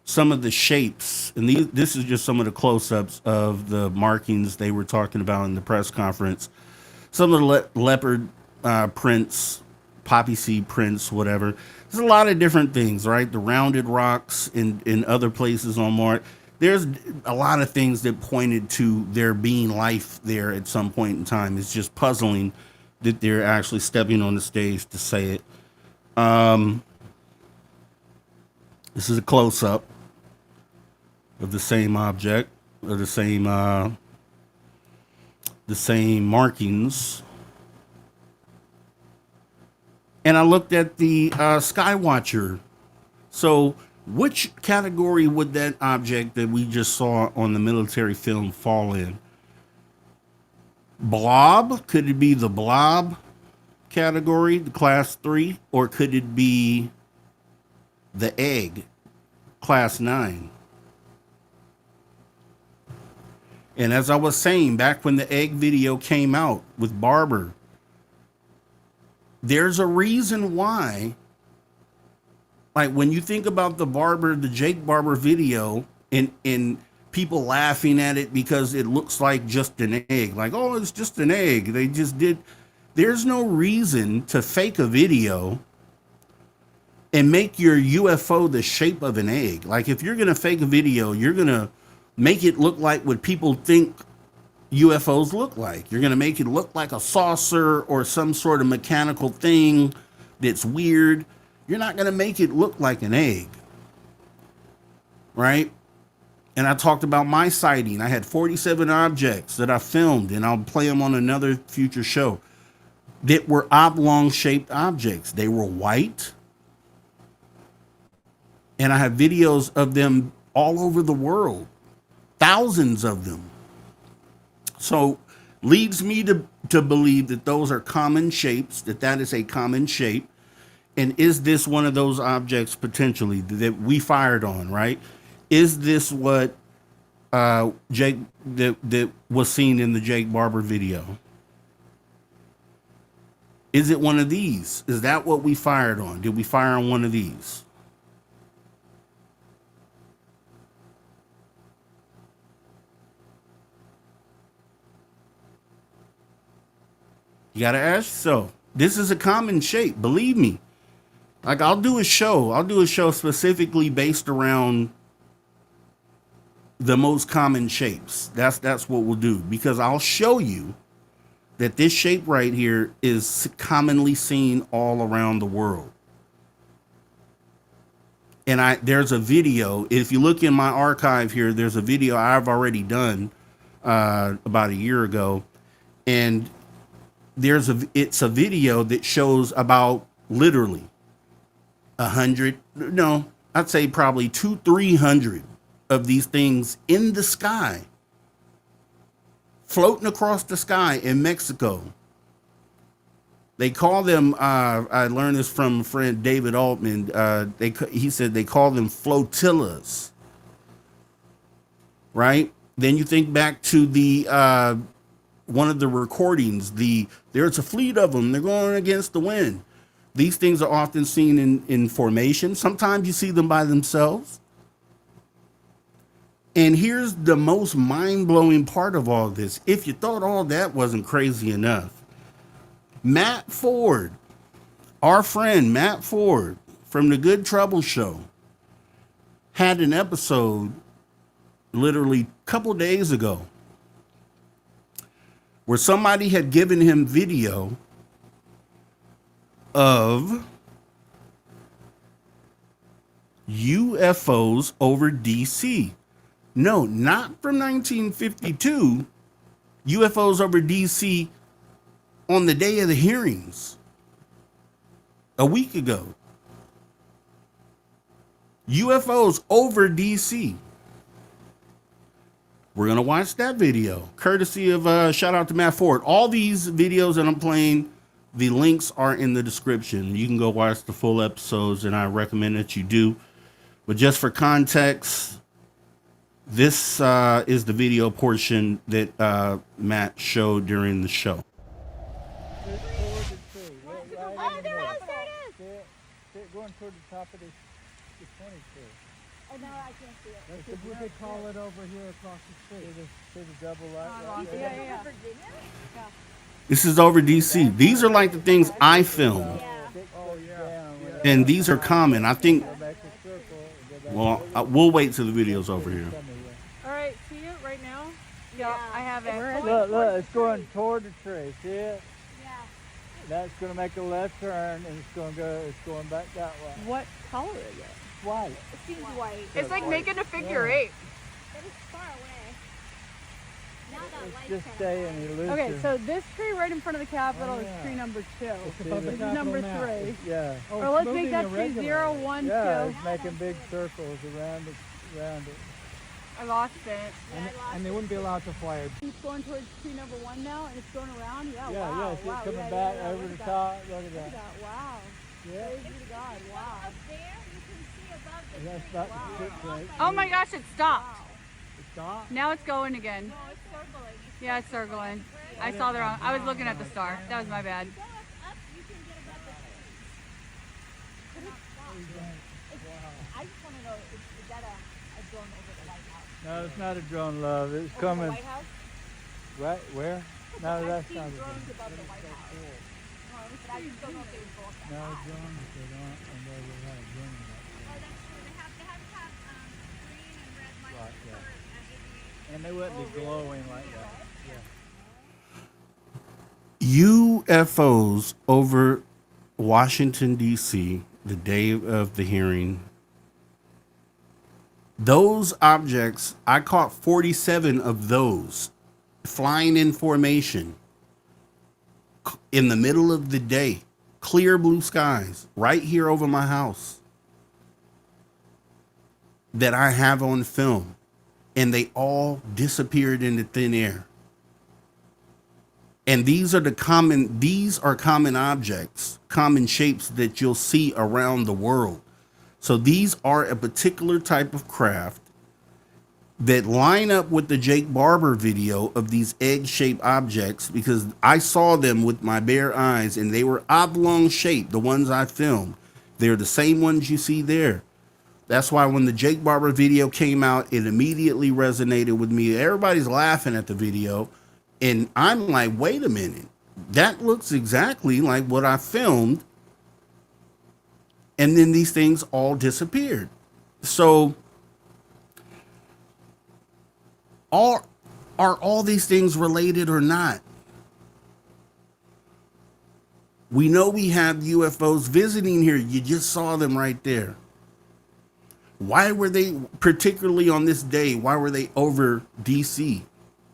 some of the shapes, and this is just some of the close-ups of the markings they were talking about in the press conference. Some of the leopard prints, poppy seed prints, whatever. There's a lot of different things, right? The rounded rocks in other places on Mars. There's a lot of things that pointed to there being life there at some point in time. It's just puzzling that they're actually stepping on the stage to say it. This is a close-up of the same object, or the same markings. And I looked at the Skywatcher. So which category would that object that we just saw on the military film fall in? Blob? Could it be the blob category, the class 3? Or could it be the egg, class 9? And as I was saying, back when the egg video came out with Barber, there's a reason why, like when you think about the Jake Barber video, and people laughing at it because it looks like just an egg, like, oh, it's just an egg. They just did. There's no reason to fake a video and make your UFO the shape of an egg. Like if you're going to fake a video, you're going to make it look like what people think UFOs look like. You're going to make it look like a saucer or some sort of mechanical thing that's weird. You're not going to make it look like an egg, right? And I talked about my sighting. I had 47 objects that I filmed, and I'll play them on another future show, that were oblong-shaped objects. They were white, and I have videos of them all over the world, thousands of them. So leads me to believe that those are common shapes, that is a common shape. And is this one of those objects potentially that we fired on, right? Is this what Jake that was seen in the Jake Barber video? Is it one of these? Is that what we fired on? Did we fire on one of these? You got to ask yourself. This is a common shape, believe me. Like, I'll do a show specifically based around the most common shapes. That's what we'll do, because I'll show you that this shape right here is commonly seen all around the world. And there's a video. If you look in my archive here, there's a video I've already done about a year ago, and it's a video that shows about literally 100, no, I'd say probably 200-300 of these things in the sky, floating across the sky in Mexico. They call them, I learned this from a friend, David Altman. He said they call them flotillas, right? Then you think back to the one of the recordings, there's a fleet of them. They're going against the wind. These things are often seen in formation. Sometimes you see them by themselves. And here's the most mind-blowing part of all this. If you thought all that wasn't crazy enough, Matt Ford, our friend Matt Ford from the Good Trouble Show, had an episode literally a couple days ago where somebody had given him video of UFOs over DC. No, not from 1952. UFOs over DC on the day of the hearings a week ago. UFOs over DC. We're going to watch that video, courtesy of shout out to Matt Ford. All these videos that I'm playing, the links are in the description. You can go watch the full episodes, and I recommend that you do. But just for context, this is the video portion that Matt showed during the show.
Oh, there it is. Going toward the top of this 20 tree.
Oh, no, I can't see it.
We could call it over here across the street. See the double light?
Yeah.
Yeah.
This is over DC. These are like the things I filmed. And these are common. I think, well, we'll wait till the video's over here.
All right, see it right now? Yeah, I have it.
Look, it's going toward the tree. See it?
Yeah.
That's going to make a left turn, and it's going back that way.
What color is it?
White.
It seems white.
It's like making a figure eight.
But it's far away. Now that
It's
light's
just
kind
staying elusive.
Okay, so this tree right in front of the Capitol is tree number 2. This is number 3.
Yeah.
Or let's make that tree 0, 1, 2.
Yeah, it's making big circles around it.
I lost it.
And they wouldn't be allowed to fly it.
It's going towards tree number 1 now, and it's going around. Yeah,
Yeah,
wow.
it's
Wow,
coming
yeah,
back
yeah,
over
look
the
at
top. Look at
Look
that.
at that. Wow.
Yeah.
Praise be to God. Wow.
up there, you can see above the
That's about the footprint.
Oh my gosh, it stopped.
Stop.
Now it's going again.
No, it's circling.
Yeah, it's circling. I saw the wrong. I was looking at the star. That was my bad.
Go up, you can get above the
I just want to know, is that a drone over the White House?
No, it's not a drone, love. It's
Over
coming.
the White House?
Right where? No,
I've
that's
seen
not a
drones
drone.
above the White House. But I just don't know if they would go up that
No,
high.
drone, if they don't, and they will have a drone back
Oh, that's true. They have to have green and red lights
Right,
for
yeah.
aviation.
and they wouldn't be glowing like that.
UFOs over Washington, D.C., the day of the hearing. Those objects, I caught 47 of those flying in formation in the middle of the day, clear blue skies, right here over my house, that I have on film, and they all disappeared into thin air. And these are common objects, common shapes that you'll see around the world. So these are a particular type of craft that line up with the Jake Barber video of these egg-shaped objects, because I saw them with my bare eyes and they were oblong shaped, the ones I filmed. They're the same ones you see there. That's why when the Jake Barber video came out, it immediately resonated with me. Everybody's laughing at the video, and I'm like, wait a minute, that looks exactly like what I filmed. And then these things all disappeared. So are all these things related or not? We know we have UFOs visiting here. You just saw them right there. Why were they, particularly on this day, why were they over DC,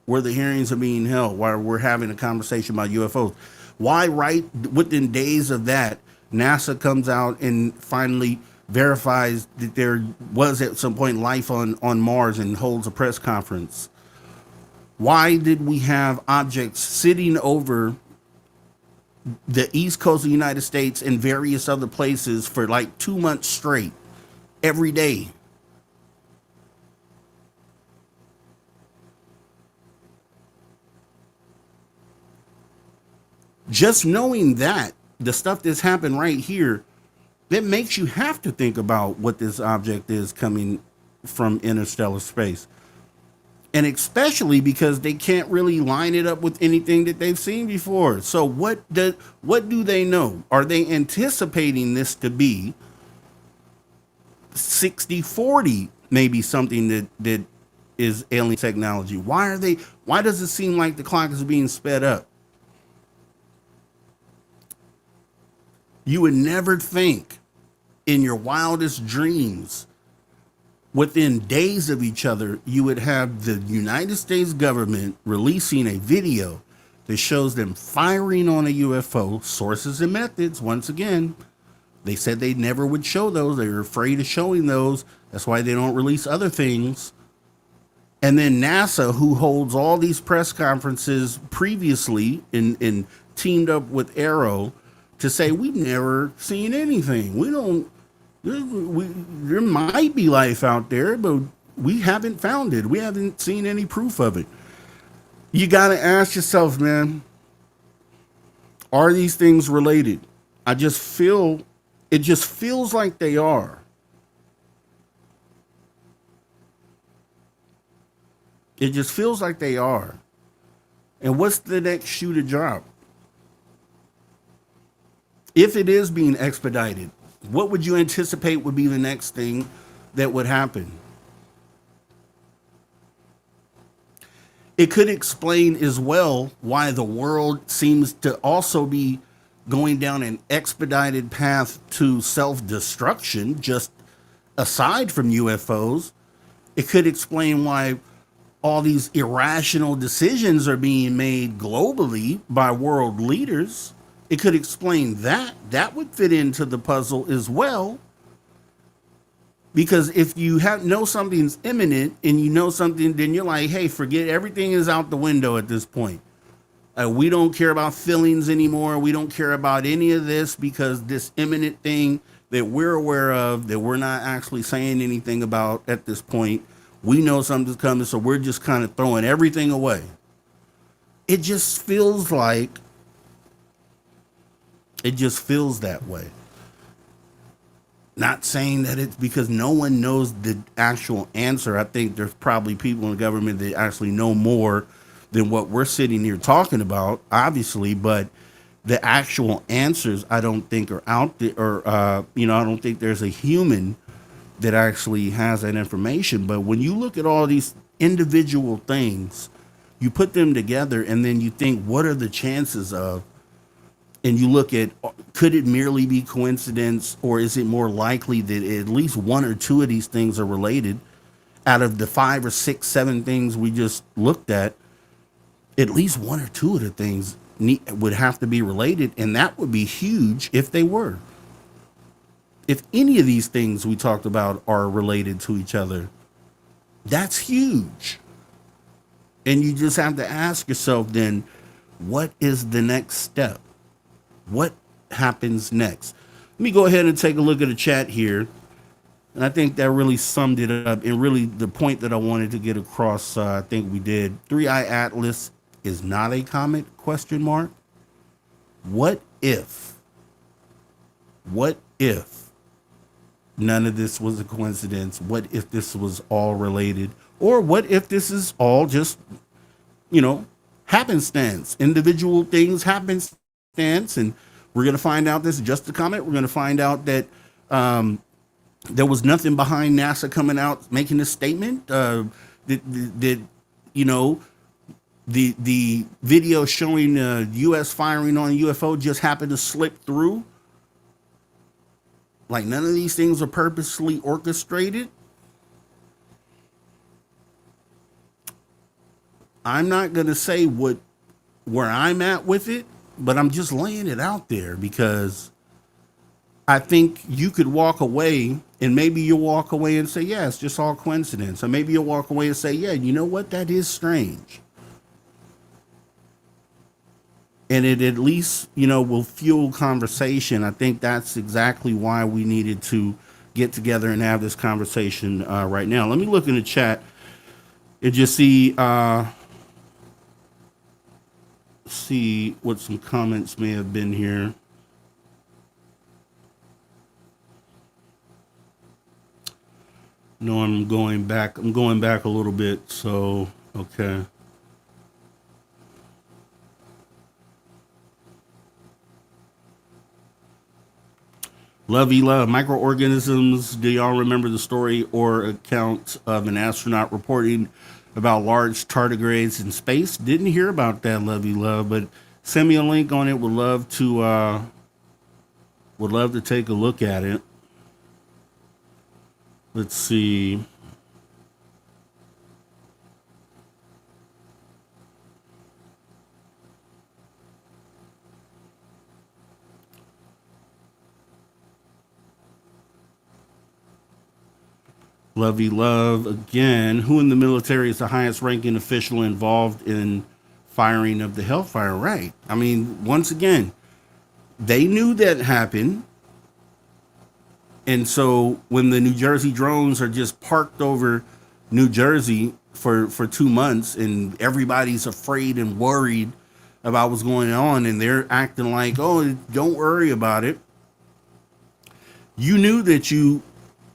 where the hearings are being held, why we're having a conversation about UFOs? Why right within days of that, NASA comes out and finally verifies that there was at some point life on Mars and holds a press conference? Why did we have objects sitting over the East Coast of the United States and various other places for like 2 months straight, every day? Just knowing that, the stuff that's happened right here, that makes you have to think about what this object is coming from interstellar space. And especially because they can't really line it up with anything that they've seen before. So what do they know? Are they anticipating this to be 60-40, maybe something that is alien technology? Why does it seem like the clock is being sped up? You would never think in your wildest dreams, within days of each other, you would have the United States government releasing a video that shows them firing on a UFO. Sources and methods, once again, they said they never would show those. They were afraid of showing those. That's why they don't release other things. And then NASA, who holds all these press conferences previously and teamed up with Arrow to say, we've never seen anything. There might be life out there, but we haven't found it. We haven't seen any proof of it. You got to ask yourself, man, are these things related? It just feels like they are. It just feels like they are. And what's the next shoe to drop? If it is being expedited, what would you anticipate would be the next thing that would happen? It could explain as well why the world seems to also be going down an expedited path to self-destruction, just aside from UFOs. It could explain why all these irrational decisions are being made globally by world leaders. It could explain that. That would fit into the puzzle as well. Because if you know something's imminent and you know something, then you're like, hey, forget, everything is out the window at this point. We don't care about feelings anymore. We don't care about any of this, because this imminent thing that we're aware of, that we're not actually saying anything about at this point, we know something's coming, so we're just kind of throwing everything away. It just feels like, it just feels that way. Not saying that it's because no one knows the actual answer. I think there's probably people in the government that actually know more than what we're sitting here talking about, obviously, but the actual answers I don't think are out there, or I don't think there's a human that actually has that information. But when you look at all these individual things, you put them together, and then you think, what are the chances of, and you look at, could it merely be coincidence, or is it more likely that at least one or two of these things are related? Out of the 5 or 6, 7 things we just looked at least one or two of the things would have to be related, and that would be huge if they were. If any of these things we talked about are related to each other, that's huge. And you just have to ask yourself then, what is the next step? What happens next? Let me go ahead and take a look at the chat here. And I think that really summed it up. And really the point that I wanted to get across, I think we did. 3I Atlas is not a comet, question mark. What if none of this was a coincidence? What if this was all related? Or what if this is all just, happenstance, individual things, happenstance, and we're going to find out this is just a comet. We're going to find out that there was nothing behind NASA coming out making this statement. The video showing U.S. firing on a UFO just happened to slip through. Like none of these things are purposely orchestrated. I'm not going to say where I'm at with it, but I'm just laying it out there because I think you could walk away, and maybe you'll walk away and say, yeah, it's just all coincidence. Or maybe you'll walk away and say, yeah, you know what? That is strange. And it at least, will fuel conversation. I think that's exactly why we needed to get together and have this conversation right now. Let me look in the chat and just see what some comments may have been here. No, I'm going back a little bit, so okay. Lovey Love, microorganisms. Do y'all remember the story or account of an astronaut reporting about large tardigrades in space? Didn't hear about that, Lovey Love, but send me a link on it. Would love to take a look at it. Let's see. Lovey Love again. Who in the military is the highest ranking official involved in firing of the Hellfire? Right. I mean, once again, they knew that happened. And so when the New Jersey drones are just parked over New Jersey for 2 months and everybody's afraid and worried about what's going on and they're acting like, oh, don't worry about it. You knew that you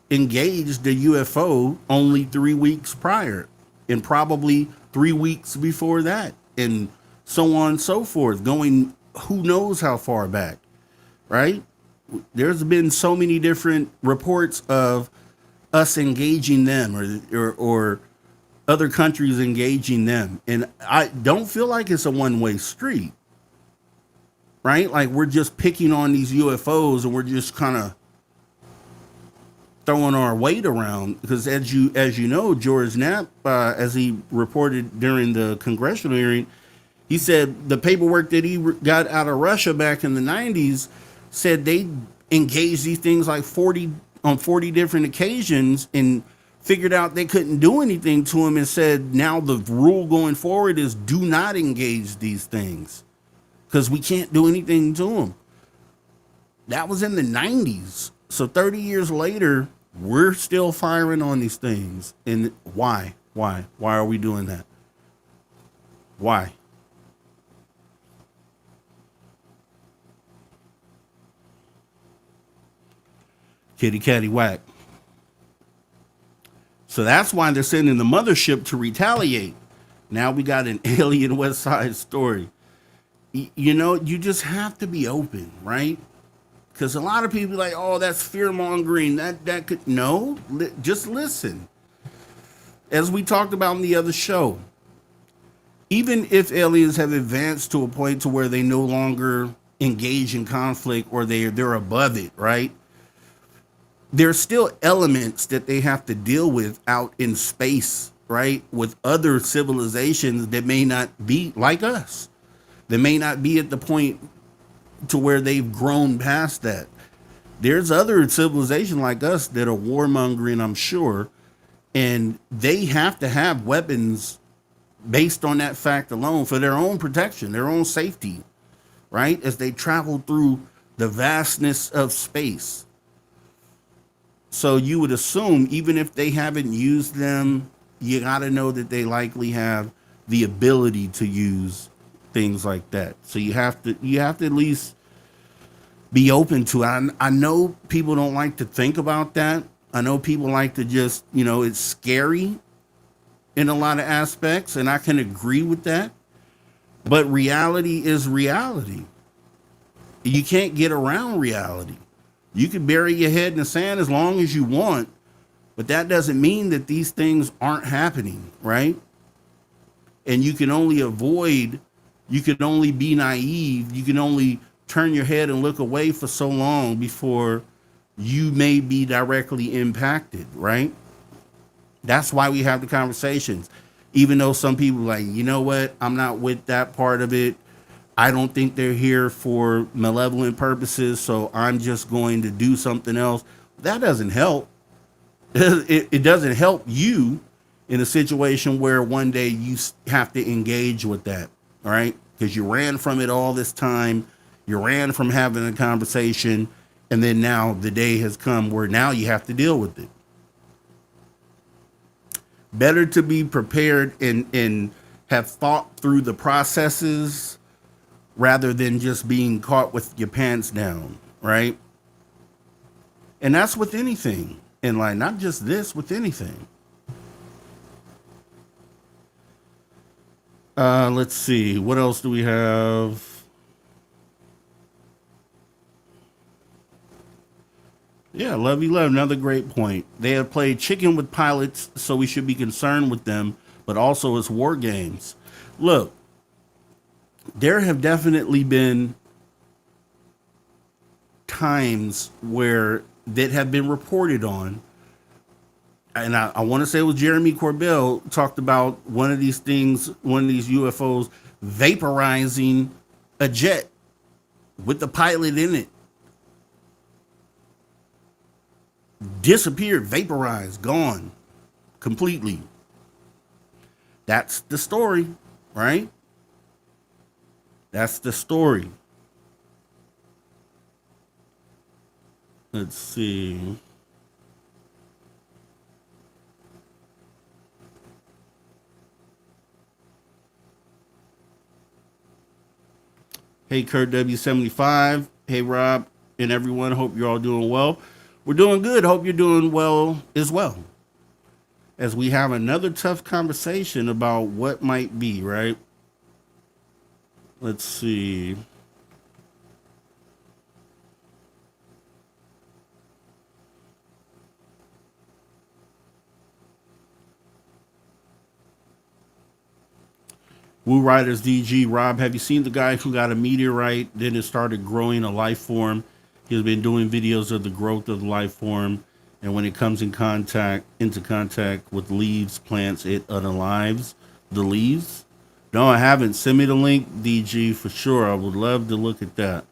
engaged the UFO only 3 weeks prior and probably 3 weeks before that and so on and so forth, going who knows how far back, right? There's been so many different reports of us engaging them or other countries engaging them. And I don't feel like it's a one-way street, right? Like we're just picking on these UFOs and we're just kind of throwing our weight around because as you know, George Knapp, as he reported during the congressional hearing, he said the paperwork that he got out of Russia back in the 90s said they engaged these things like 40 different occasions and figured out they couldn't do anything to them and said now the rule going forward is do not engage these things because we can't do anything to them. That was in the 90s. So 30 years later, we're still firing on these things. And why? Why are we doing that? Why? Kitty catty whack. So that's why they're sending the mothership to retaliate. Now we got an alien West Side Story. You just have to be open, right? Because a lot of people are like, oh, that's fear mongering. That could just listen. as we talked about in the other show, even if aliens have advanced to a point to where they no longer engage in conflict or they're above it, right? There's still elements that they have to deal with out in space, right? With other civilizations that may not be like us. They may not be at the point to where they've grown past that. There's other civilizations like us that are warmongering, I'm sure, and they have to have weapons based on that fact alone for their own protection, their own safety, right? As they travel through the vastness of space. So you would assume, even if they haven't used them, you got to know that they likely have the ability to use things like that. So you have to at least be open to it. I know people don't like to think about that. I know people like to just, it's scary in a lot of aspects, and I can agree with that. But reality is reality. You can't get around reality. You can bury your head in the sand as long as you want, but that doesn't mean that these things aren't happening, right? And you can only be naive, you can only turn your head and look away for so long before you may be directly impacted, right? That's why we have the conversations. Even though some people are like, you know what, I'm not with that part of it. I don't think they're here for malevolent purposes, so I'm just going to do something else. That doesn't help. It doesn't help you in a situation where one day you have to engage with that, all right? Because you ran from it all this time. You ran from having a conversation, and then now the day has come where now you have to deal with it. Better to be prepared and have thought through the processes rather than just being caught with your pants down, right? And that's with anything in life, not just this, with anything. Let's see, what else do we have? Yeah, Love You Love, another great point. They have played chicken with pilots, so we should be concerned with them, but also it's war games. Look, there have definitely been times where that have been reported on, and I want to say it was Jeremy Corbell talked about one of these things, one of these UFOs vaporizing a jet with the pilot in it. Disappeared, vaporized, gone completely. That's the story, right? That's the story. Let's see. Hey, Kurt W75. Hey, Rob and everyone. Hope you're all doing well. We're doing good. Hope you're doing well as well. As we have another tough conversation about what might be, right? Let's see. Woo Riders DG. Rob, have you seen the guy who got a meteorite, then it started growing a life form? He's been doing videos of the growth of the life form, and when it comes into contact with leaves, plants, it unalives the leaves. No, I haven't. Send me the link, DG, for sure. I would love to look at that.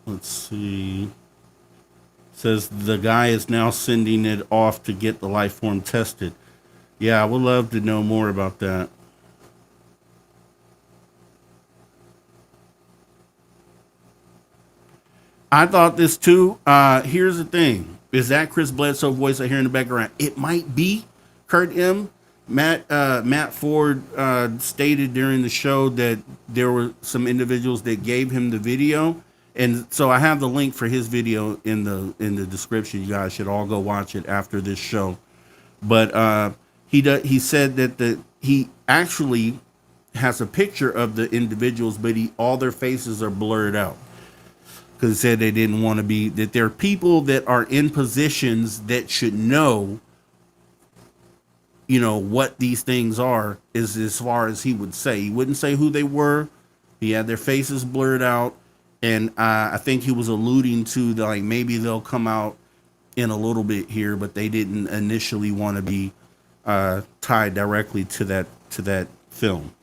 Let's see. Says the guy is now sending it off to get the life form tested. Yeah, I would love to know more about that. I thought this too. Here's the thing. Is that Chris Bledsoe voice I hear in the background? It might be Kurt M. Matt Ford stated during the show that there were some individuals that gave him the video. And so I have the link for his video in the description. You guys should all go watch it after this show. But he said that he actually has a picture of the individuals, but all their faces are blurred out. because it said they didn't want to be, that there are people that are in positions that should know, what these things are, is as far as he would say. He wouldn't say who they were. He had their faces blurred out. And I think he was alluding to like maybe they'll come out in a little bit here, but they didn't initially want to be tied directly to that film.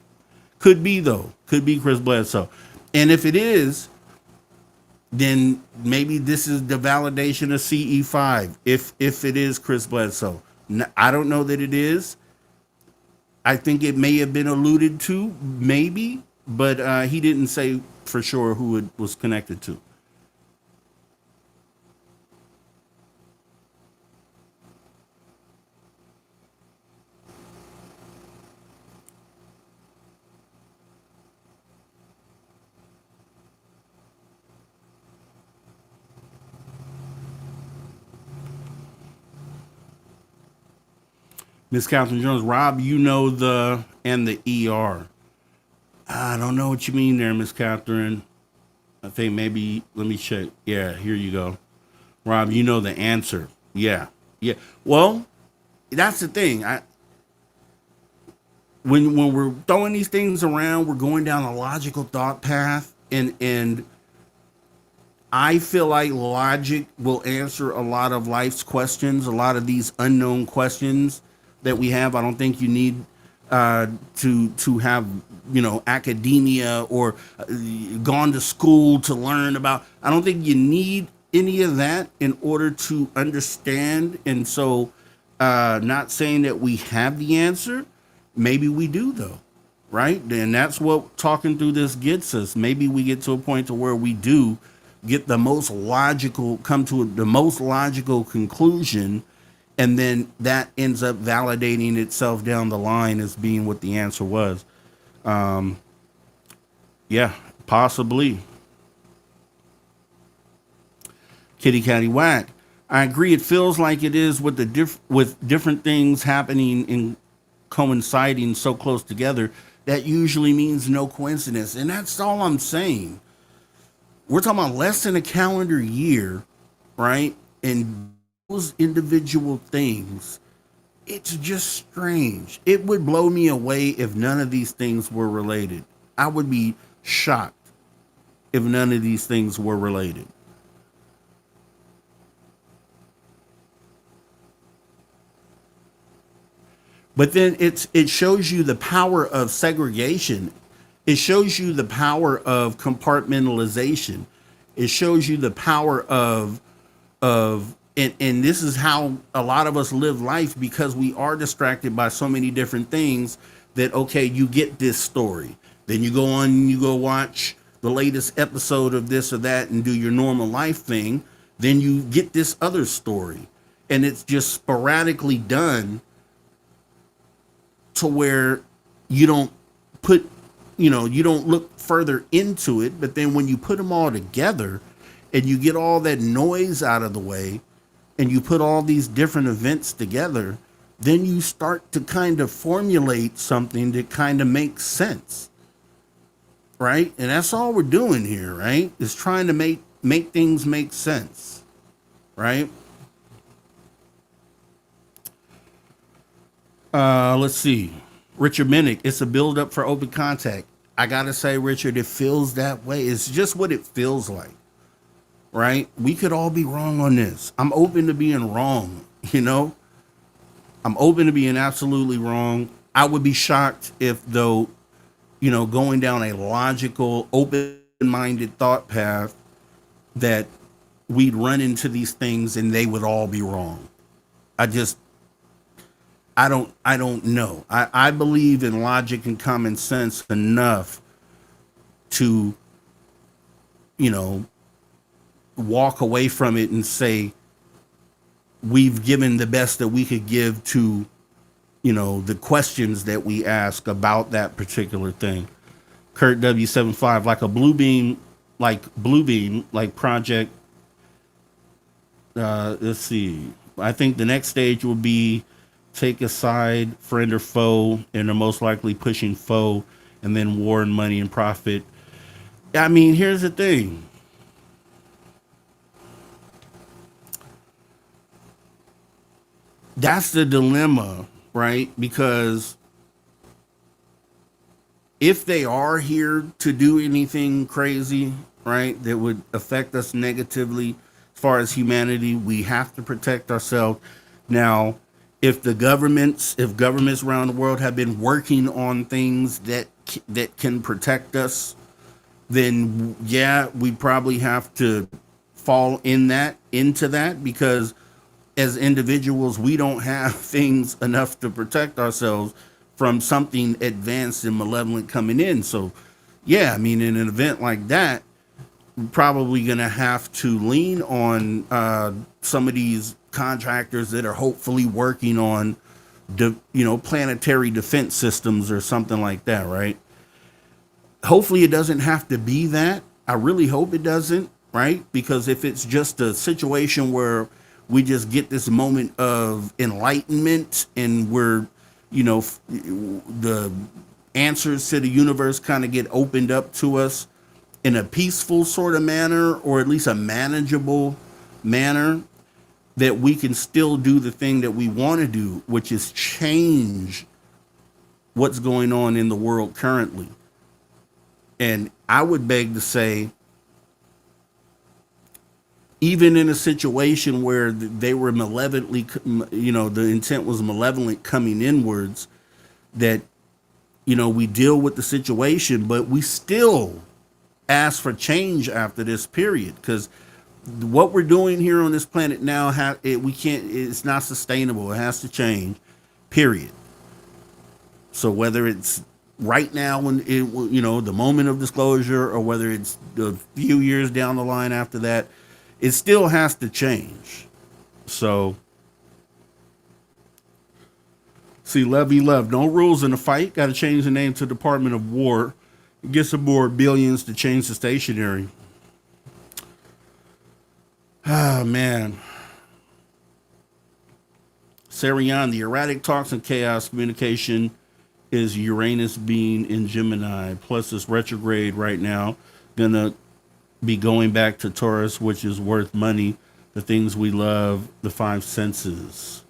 Could be though. Could be Chris Bledsoe. And if it is, then maybe this is the validation of CE5. If it is Chris Bledsoe, I don't know that it is. I think it may have been alluded to, maybe, but he didn't say for sure who it was connected to. Miss Catherine Jones, Rob, the ER. I don't know what you mean there, Miss Catherine. I think maybe, let me check. Yeah, here you go. Rob, you know the answer. Yeah. Well, that's the thing. When we're throwing these things around, we're going down a logical thought path, and I feel like logic will answer a lot of life's questions, a lot of these unknown questions that we have. I don't think you need to have academia or gone to school to learn about. I don't think you need any of that in order to understand. And so, not saying that we have the answer. Maybe we do though, right? And that's what talking through this gets us. Maybe we get to a point to where we do get come to the most logical conclusion. And then that ends up validating itself down the line as being what the answer was. Yeah, possibly. Kitty Catty Whack. I agree. It feels like it is with with different things happening and coinciding so close together. That usually means no coincidence. And that's all I'm saying. We're talking about less than a calendar year, right? And those individual things, it's just strange. It would blow me away if none of these things were related. I would be shocked if none of these things were related. But then it shows you the power of segregation. It shows you the power of compartmentalization. It shows you the power of and this is how a lot of us live life, because we are distracted by so many different things that, okay, you get this story. Then you go on and you go watch the latest episode of this or that and do your normal life thing. Then you get this other story. And it's just sporadically done to where you don't you don't look further into it. But then when you put them all together and you get all that noise out of the way, and you put all these different events together, then you start to kind of formulate something that kind of makes sense, right? And that's all we're doing here, right? Is trying to make things make sense, right? Let's see. Richard Minnick, it's a build-up for open contact. I gotta say, Richard, it feels that way. It's just what it feels like. Right? We could all be wrong on this. I'm open to being wrong, I'm open to being absolutely wrong. I would be shocked if, though, going down a logical, open-minded thought path, that we'd run into these things and they would all be wrong. I don't know. I believe in logic and common sense enough to, walk away from it and say we've given the best that we could give to the questions that we ask about that particular thing. Kurt W75, like Bluebeam project. Let's see, I think the next stage will be take a side, friend or foe, and they're most likely pushing foe, and then war and money and profit. I mean, here's the thing. that's the dilemma, right? Because if they are here to do anything crazy, right, that would affect us negatively as far as humanity, we have to protect ourselves. Now, if governments around the world have been working on things that can protect us, then yeah, we probably have to fall into that because as individuals, we don't have things enough to protect ourselves from something advanced and malevolent coming in. So, yeah, I mean, in an event like that, we're probably going to have to lean on some of these contractors that are hopefully working on, planetary defense systems or something like that, right? Hopefully, it doesn't have to be that. I really hope it doesn't, right? Because if it's just a situation where we just get this moment of enlightenment and we're, the answers to the universe kind of get opened up to us in a peaceful sort of manner, or at least a manageable manner, that we can still do the thing that we want to do, which is change what's going on in the world currently. And I would beg to say, even in a situation where they were malevolently, the intent was malevolent coming inwards, that, we deal with the situation, but we still ask for change after this period. Because what we're doing here on this planet now, it's not sustainable. It has to change, period. So whether it's right now when the moment of disclosure, or whether it's a few years down the line after that, it still has to change. So, see, levy love. No rules in the fight. Got to change the name to Department of War. Get some more billions to change the stationery. Ah, man. Sarian, the erratic talks and chaos communication is Uranus being in Gemini. Plus, it's retrograde right now. Gonna be going back to Taurus, which is worth money, the things we love, the five senses.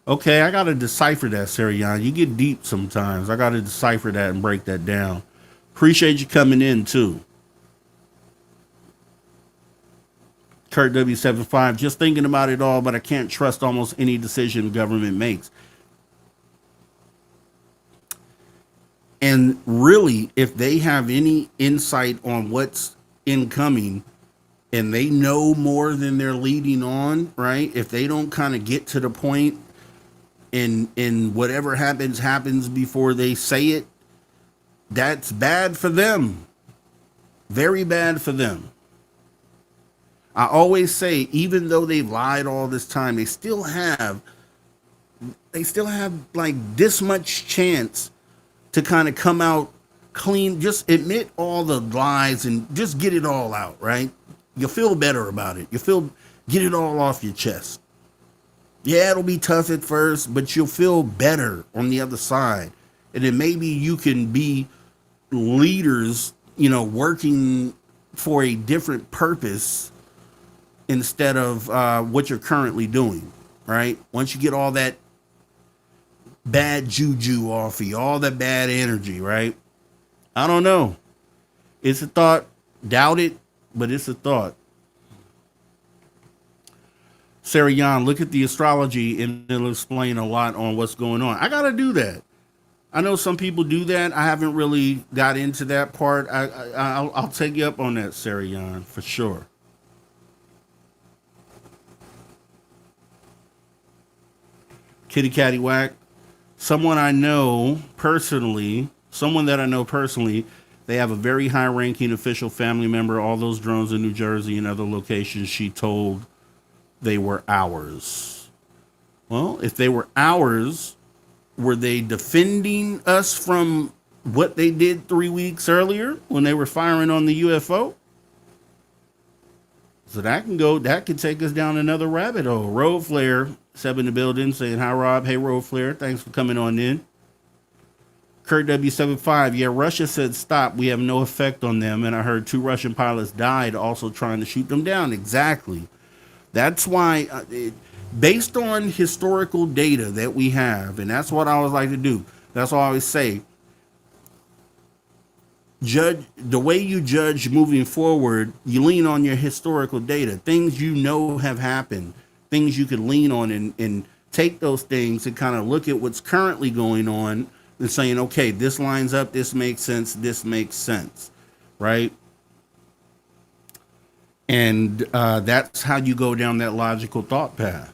Okay, I got to decipher that, Sarian. You get deep sometimes. I got to decipher that and break that down. Appreciate you coming in, too. Kurt W75, just thinking about it all, but I can't trust almost any decision government makes. And really, if they have any insight on what's incoming and they know more than they're leading on, right? If they don't kind of get to the point and whatever happens before they say it, that's bad for them. Very bad for them. I always say, even though they've lied all this time, they still have like this much chance to kind of come out clean. Just admit all the lies and just get it all out, right? You'll feel better about it. Get it all off your chest. Yeah, it'll be tough at first, but you'll feel better on the other side. And then maybe you can be leaders, working for a different purpose instead of what you're currently doing, right? Once you get all that bad juju off of you, all that bad energy, right? I don't know. It's a thought. Doubt it, but it's a thought. Sarah Yan, look at the astrology and it'll explain a lot on what's going on. I got to do that. I know some people do that. I haven't really got into that part. I'll take you up on that, Sarah Yan, for sure. Kitty Catty Whack. Someone that I know personally, they have a very high-ranking official family member. All those drones in New Jersey and other locations, she told they were ours. Well, if they were ours, were they defending us from what they did 3 weeks earlier when they were firing on the UFO? So that could take us down another rabbit hole. Road Flare, Seb in the building, saying, hi, Rob. Hey, Road Flare. Thanks for coming on in. Kurt W75, yeah, Russia said stop. We have no effect on them. And I heard 2 Russian pilots died also trying to shoot them down. Exactly. That's why based on historical data that we have, and that's what I always like to do. That's what I always say. Judge the way you judge moving forward, you lean on your historical data, things you know have happened, things you could lean on and take those things and kind of look at what's currently going on and saying, okay, this lines up, this makes sense, right? And that's how you go down that logical thought path.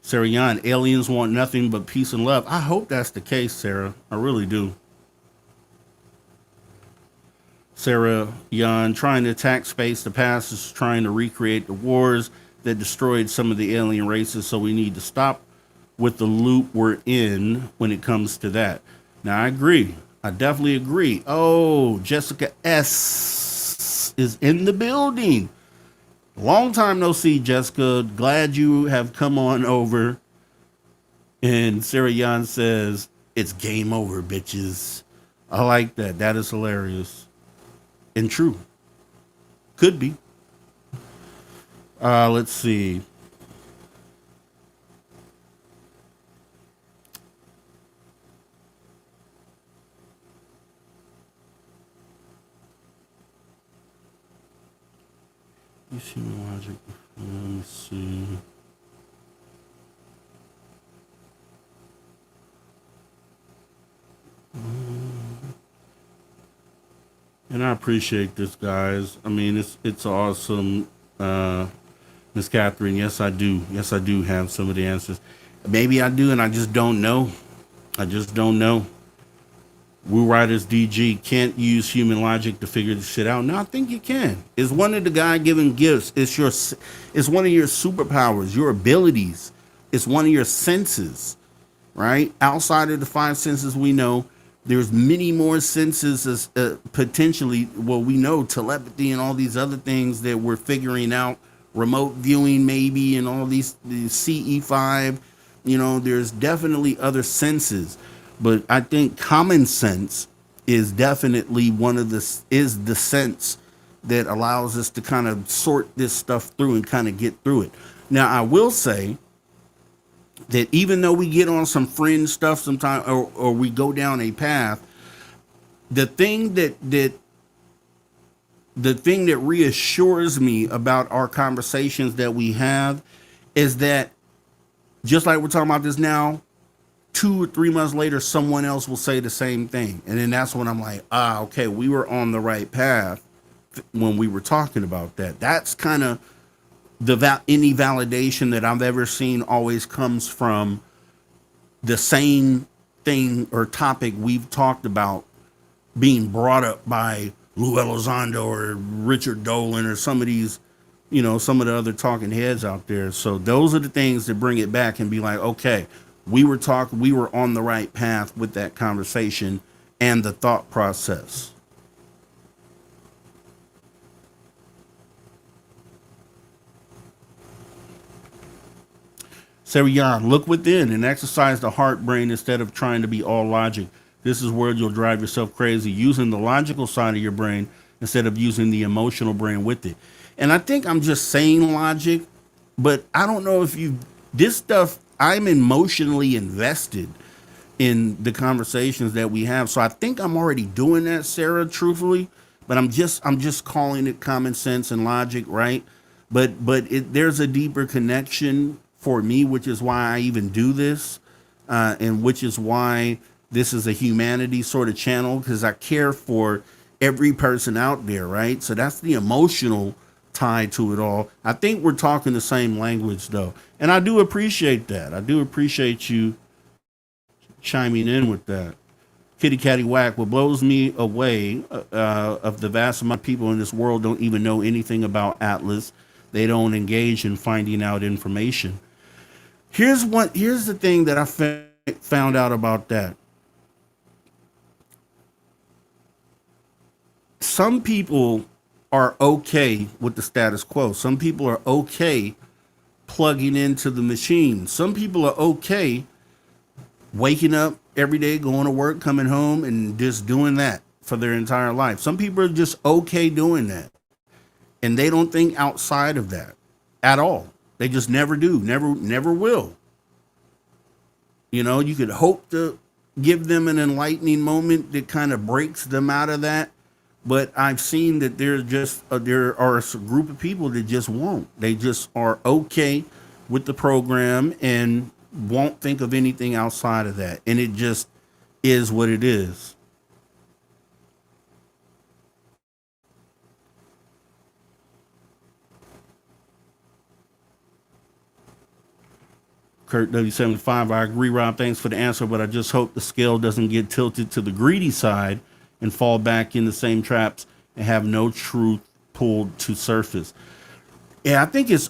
Sarah Yan, aliens want nothing but peace and love. I hope that's the case, Sarah. I really do. Sarah Yan, trying to attack space. The past is trying to recreate the wars that destroyed some of the alien races, so we need to stop with the loop we're in when it comes to that. Now, I agree. I definitely agree. Oh, Jessica S. is in the building. Long time no see, Jessica. Glad you have come on over. And Sarah Yan says, it's game over, bitches. I like that. That is hilarious. And true. Could be. Let's see. You see my logic. Let me see. And I appreciate this, guys. I mean, it's awesome. Miss Catherine, yes, I do. Yes, I do have some of the answers. Maybe I do, and I just don't know. I just don't know. Woo Riders DG can't use human logic to figure this shit out. No, I think you can. It's one of the God-given gifts. It's one of your superpowers, your abilities. It's one of your senses, right? Outside of the five senses we know, there's many more senses as potentially. Well, we know telepathy and all these other things that we're figuring out. Remote viewing, maybe, and all these CE5. You know, there's definitely other senses. But I think common sense is definitely is the sense that allows us to kind of sort this stuff through and kind of get through it. Now, I will say that even though we get on some fringe stuff sometimes, or we go down a path, the thing that reassures me about our conversations that we have is that just like we're talking about this now, 2 or 3 months later, someone else will say the same thing. And then that's when I'm like, okay, we were on the right path when we were talking about that. That's kind of any validation that I've ever seen always comes from the same thing or topic we've talked about being brought up by Lou Elizondo or Richard Dolan or some of these, some of the other talking heads out there. So those are the things that bring it back and be like, okay, we were on the right path with that conversation and the thought process. Sarah Yan, look within and exercise the heart brain instead of trying to be all logic. This is where you'll drive yourself crazy, using the logical side of your brain instead of using the emotional brain with it. And I think I'm just saying logic, but I don't know if this stuff, I'm emotionally invested in the conversations that we have. So I think I'm already doing that, Sarah, truthfully, but I'm just calling it common sense and logic, right? But there's a deeper connection for me, which is why I even do this, and which is why this is a humanity sort of channel, because I care for every person out there, right? So that's the emotional tie to it all. I think we're talking the same language, though, and I do appreciate that. I do appreciate you chiming in with that. Kitty Catty Whack, what blows me away of the vast amount of people in this world don't even know anything about Atlas. They don't engage in finding out information. Here's the thing that I found out about that. Some people are okay with the status quo. Some people are okay plugging into the machine. Some people are okay waking up every day, going to work, coming home, and just doing that for their entire life. Some people are just okay doing that, and they don't think outside of that at all. They just never do, never will. You know, you could hope to give them an enlightening moment that kind of breaks them out of that. But I've seen that there are a group of people that just won't. They just are okay with the program and won't think of anything outside of that. And it just is what it is. Kurt W75, I agree, Rob. Thanks for the answer, but I just hope the scale doesn't get tilted to the greedy side and fall back in the same traps and have no truth pulled to surface. Yeah, I think it's,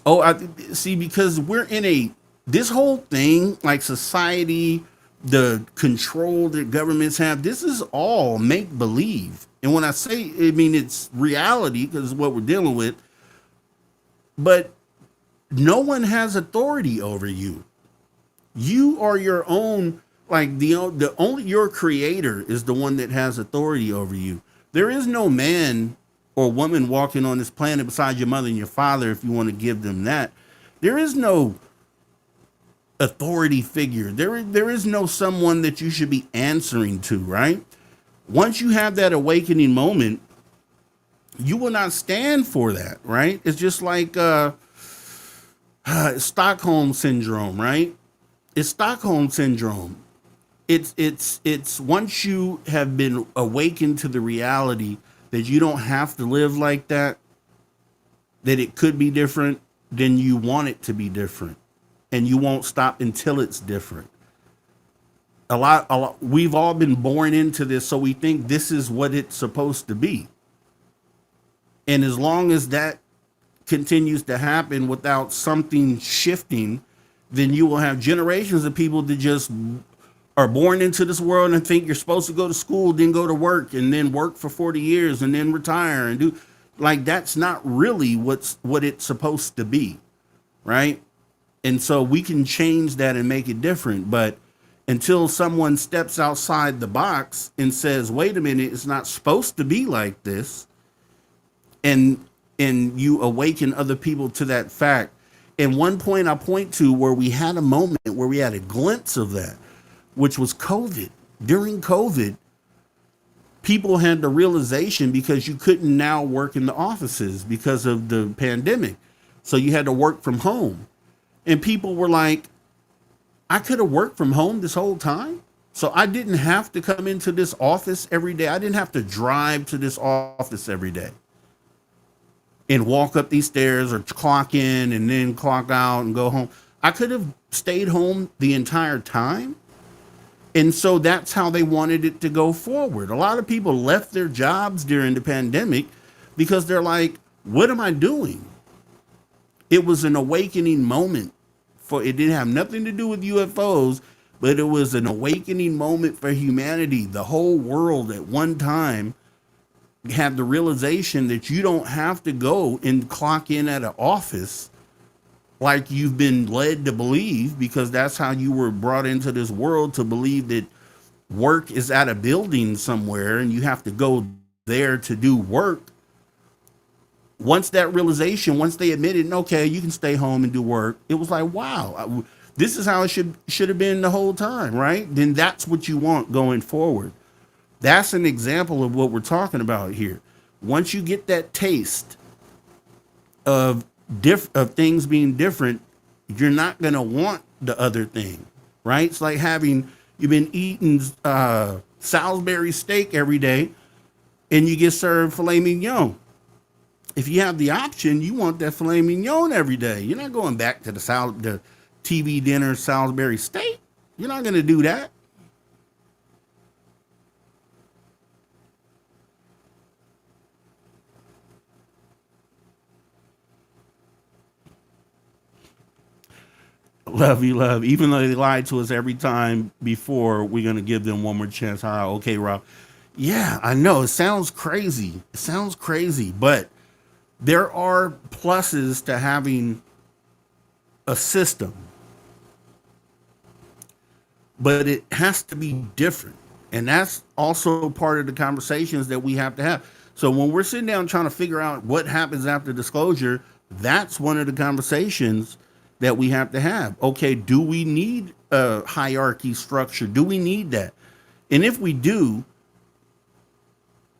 see, because we're in this whole thing, like society, the control that governments have, this is all make believe. And when I say, I mean, it's reality because it's what we're dealing with, but no one has authority over you. You are your own, like the only your creator is the one that has authority over you. There is no man or woman walking on this planet besides your mother and your father, if you want to give them that. There is no authority figure. There is no someone that you should be answering to, right? Once you have that awakening moment, you will not stand for that, right? It's just like Stockholm syndrome, right? It's Stockholm syndrome. It's once you have been awakened to the reality that you don't have to live like that, that it could be different, then you want it to be different. And you won't stop until it's different. A lot, we've all been born into this, so we think this is what it's supposed to be. And as long as that continues to happen without something shifting, then you will have generations of people that just are born into this world and think you're supposed to go to school, then go to work, and then work for 40 years and then retire and do, like, that's not really what it's supposed to be, right? And so we can change that and make it different. But until someone steps outside the box and says, wait a minute, it's not supposed to be like this, and you awaken other people to that fact. And one point I point to where we had a moment where we had a glimpse of that, which was COVID. During COVID, people had the realization, because you couldn't now work in the offices because of the pandemic. So you had to work from home. And people were like, I could have worked from home this whole time. So I didn't have to come into this office every day. I didn't have to drive to this office every day and walk up these stairs or clock in and then clock out and go home. I could have stayed home the entire time. And so that's how they wanted it to go forward. A lot of people left their jobs during the pandemic because they're like, what am I doing? It was an awakening moment. It didn't have nothing to do with UFOs, but it was an awakening moment for humanity. The whole world at one time had the realization that you don't have to go and clock in at an office like you've been led to believe, because that's how you were brought into this world, to believe that work is at a building somewhere and you have to go there to do work. Once that realization, once they admitted, okay, you can stay home and do work, it was like, wow, this is how it should have been the whole time, right? Then that's what you want going forward. That's an example of what we're talking about here. Once you get that taste of things being different, you're not going to want the other thing, right? It's like you've been eating Salisbury steak every day and you get served filet mignon. If you have the option, you want that filet mignon every day. You're not going back to the TV dinner Salisbury steak. You're not going to do that. Love you, love. Even though they lied to us every time before, we're going to give them one more chance. All right, okay, Rob. Yeah, I know. It sounds crazy. But there are pluses to having a system. But it has to be different. And that's also part of the conversations that we have to have. So when we're sitting down trying to figure out what happens after disclosure, that's one of the conversations that we have to have. Okay, do we need a hierarchy structure? Do we need that? And if we do,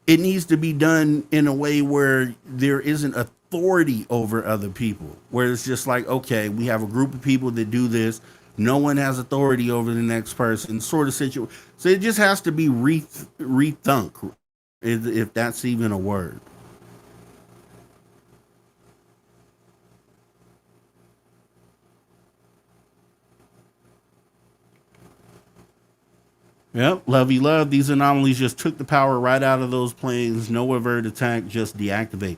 it needs to be done in a way where there isn't authority over other people, where it's just like, okay, we have a group of people that do this. No one has authority over the next person, sort of situation. So it just has to be rethunk, if that's even a word. Yep, lovey love. These anomalies just took the power right out of those planes. No avert attack, just deactivate.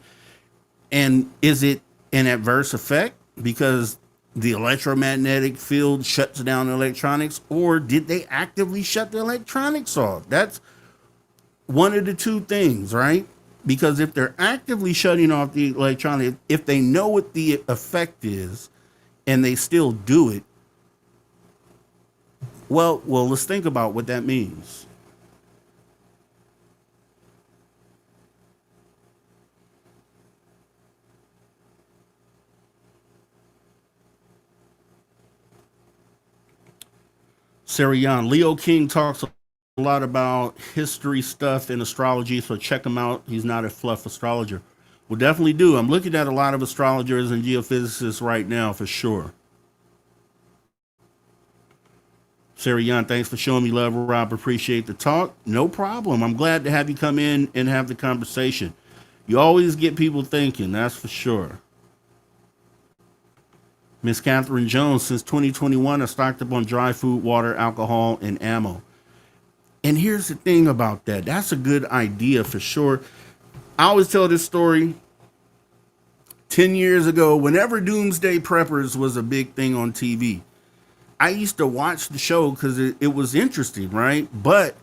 And is it an adverse effect because the electromagnetic field shuts down the electronics, or did they actively shut the electronics off? That's one of the two things, right? Because if they're actively shutting off the electronic, if they know what the effect is and they still do it, well, let's think about what that means. Sarian, Leo King talks a lot about history stuff and astrology, so check him out. He's not a fluff astrologer. We'll definitely do. I'm looking at a lot of astrologers and geophysicists right now for sure. Sarian, thanks for showing me love, Rob. Appreciate the talk. No problem. I'm glad to have you come in and have the conversation. You always get people thinking, that's for sure. Miss Catherine Jones, since 2021, I stocked up on dry food, water, alcohol, and ammo. And here's the thing about that. That's a good idea for sure. I always tell this story. 10 years ago, whenever Doomsday Preppers was a big thing on TV, I used to watch the show because it was interesting, right? But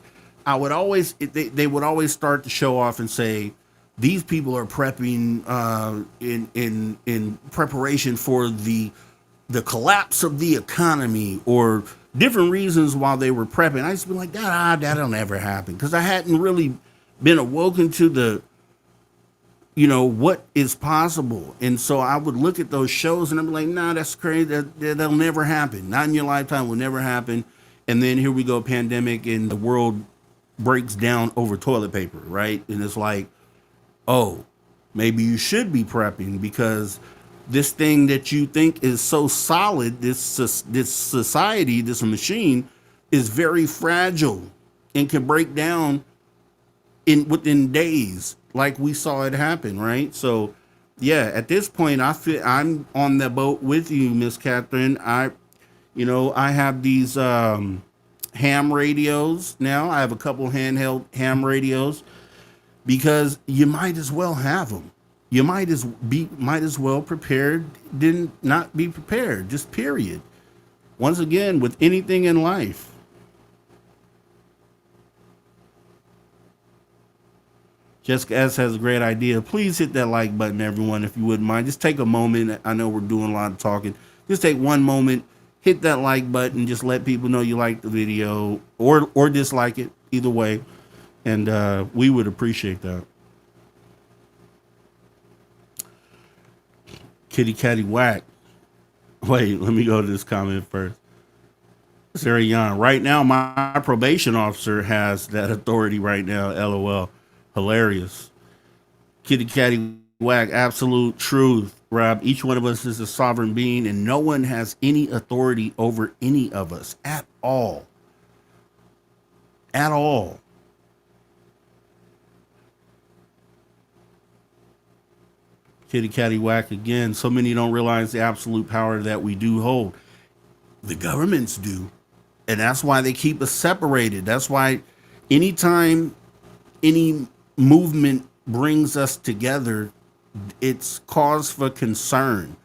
I would always, they would always start the show off and say, these people are prepping in preparation for the collapse of the economy, or different reasons while they were prepping. I used to be like, that'll never happen, because I hadn't really been awoken to the, what is possible. And so I would look at those shows and I'd be like, nah, that's crazy. That'll never happen. Not in your lifetime, will never happen. And then here we go, pandemic, and the world breaks down over toilet paper, right? And it's like, oh, maybe you should be prepping, because this thing that you think is so solid, this society, this machine, is very fragile and can break down within days, like we saw it happen, right? So, yeah, at this point, I'm on the boat with you, Miss Catherine. I have these ham radios now. I have a couple handheld ham radios, because you might as well have them. You might as well prepared than not be prepared, just period. Once again, with anything in life. Jessica S. has a great idea. Please hit that like button, everyone, if you wouldn't mind. Just take a moment. I know we're doing a lot of talking. Just take one moment, hit that like button, just let people know you like the video, or dislike it, either way. And we would appreciate that. Kitty Catty Whack. Wait, let me go to this comment first. Sarah Young. Right now, my probation officer has that authority right now. LOL. Hilarious. Kitty Catty Whack. Absolute truth, Rob. Each one of us is a sovereign being, and no one has any authority over any of us at all. At all. Kitty Catty Whack again. So many don't realize the absolute power that we do hold. The governments do. And that's why they keep us separated. That's why anytime any movement brings us together, it's cause for concern.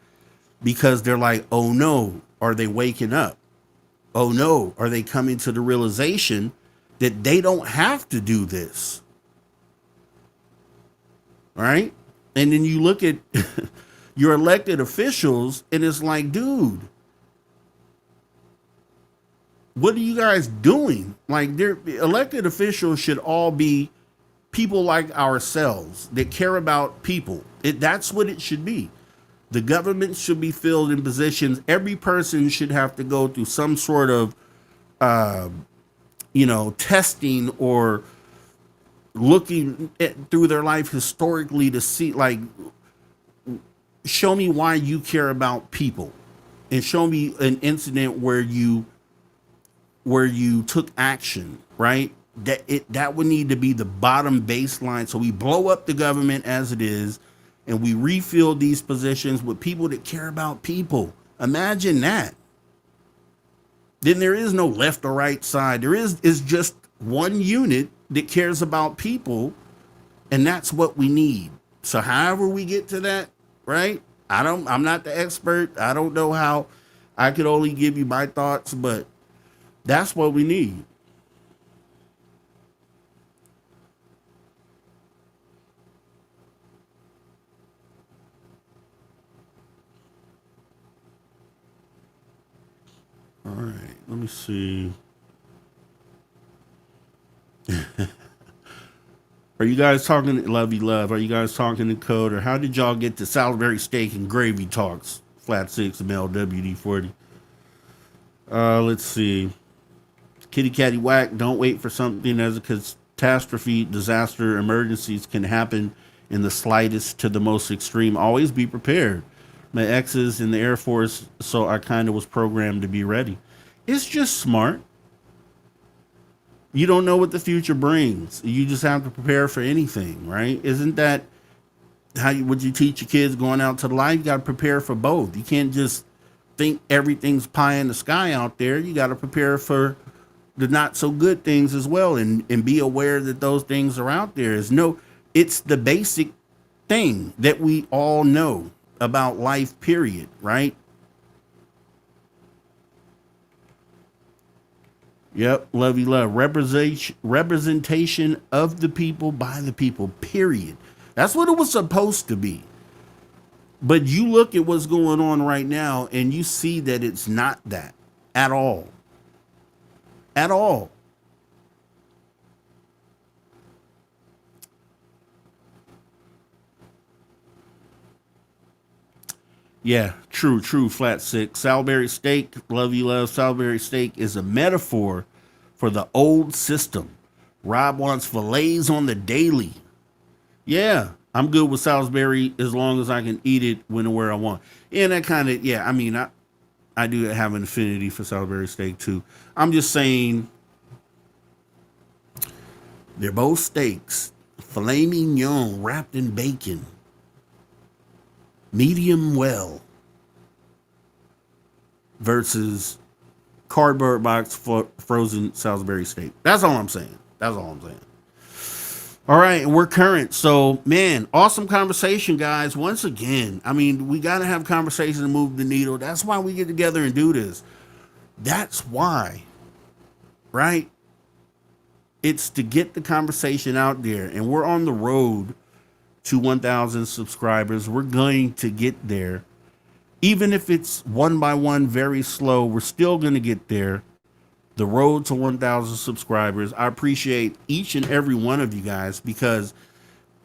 Because they're like, oh no, are they waking up? Oh no, are they coming to the realization that they don't have to do this? All right? And then you look at your elected officials, and it's like, dude, what are you guys doing? Like, their elected officials should all be people like ourselves that care about people. That's what it should be. The government should be filled in positions. Every person should have to go through some sort of, testing or looking through their life historically to see, like, show me why you care about people, and show me an incident where you took action, right? That would need to be the bottom baseline. So we blow up the government as it is, and we refill these positions with people that care about people. Imagine that. Then there is no left or right side. Is just one unit that cares about people, and that's what we need. So however we get to that, right? I'm not the expert. I don't know how. I could only give you my thoughts, but that's what we need. All right, let me see. Are you guys talking, Lovey Love? Are you guys talking in code, or how did y'all get to Salisbury steak and gravy talks? Flat 6 MLWD40. Let's see. Kitty Catty Whack, don't wait for something as a catastrophe, disaster, emergencies can happen in the slightest to the most extreme. Always be prepared. My ex is in the Air Force, so I kind of was programmed to be ready. It's just smart. You don't know what the future brings. You just have to prepare for anything, right? Isn't that would you teach your kids going out to life? You got to prepare for both. You can't just think everything's pie in the sky out there. You got to prepare for the not so good things as well, and be aware that those things are out there. It's the basic thing that we all know about life, period, right? Yep, lovey love. Representation of the people by the people, period. That's what it was supposed to be. But you look at what's going on right now, and you see that it's not that at all. At all. Yeah, true, Flat 6. Salisbury steak, love you, love. Salisbury steak is a metaphor for the old system. Rob wants fillets on the daily. Yeah, I'm good with Salisbury as long as I can eat it when and where I want. And that kind of, yeah, I mean, I do have an affinity for Salisbury steak too. I'm just saying, they're both steaks. Filet mignon wrapped in bacon. Medium well versus cardboard box frozen Salisbury steak. That's all I'm saying. All right, we're current. So, man, awesome conversation, guys. Once again, I mean, we got to have conversation to move the needle. That's why we get together and do this. That's why, right? It's to get the conversation out there, and we're on the road to 1,000 subscribers. We're going to get there. Even if it's one by one, very slow, we're still going to get there. The road to 1,000 subscribers. I appreciate each and every one of you guys, because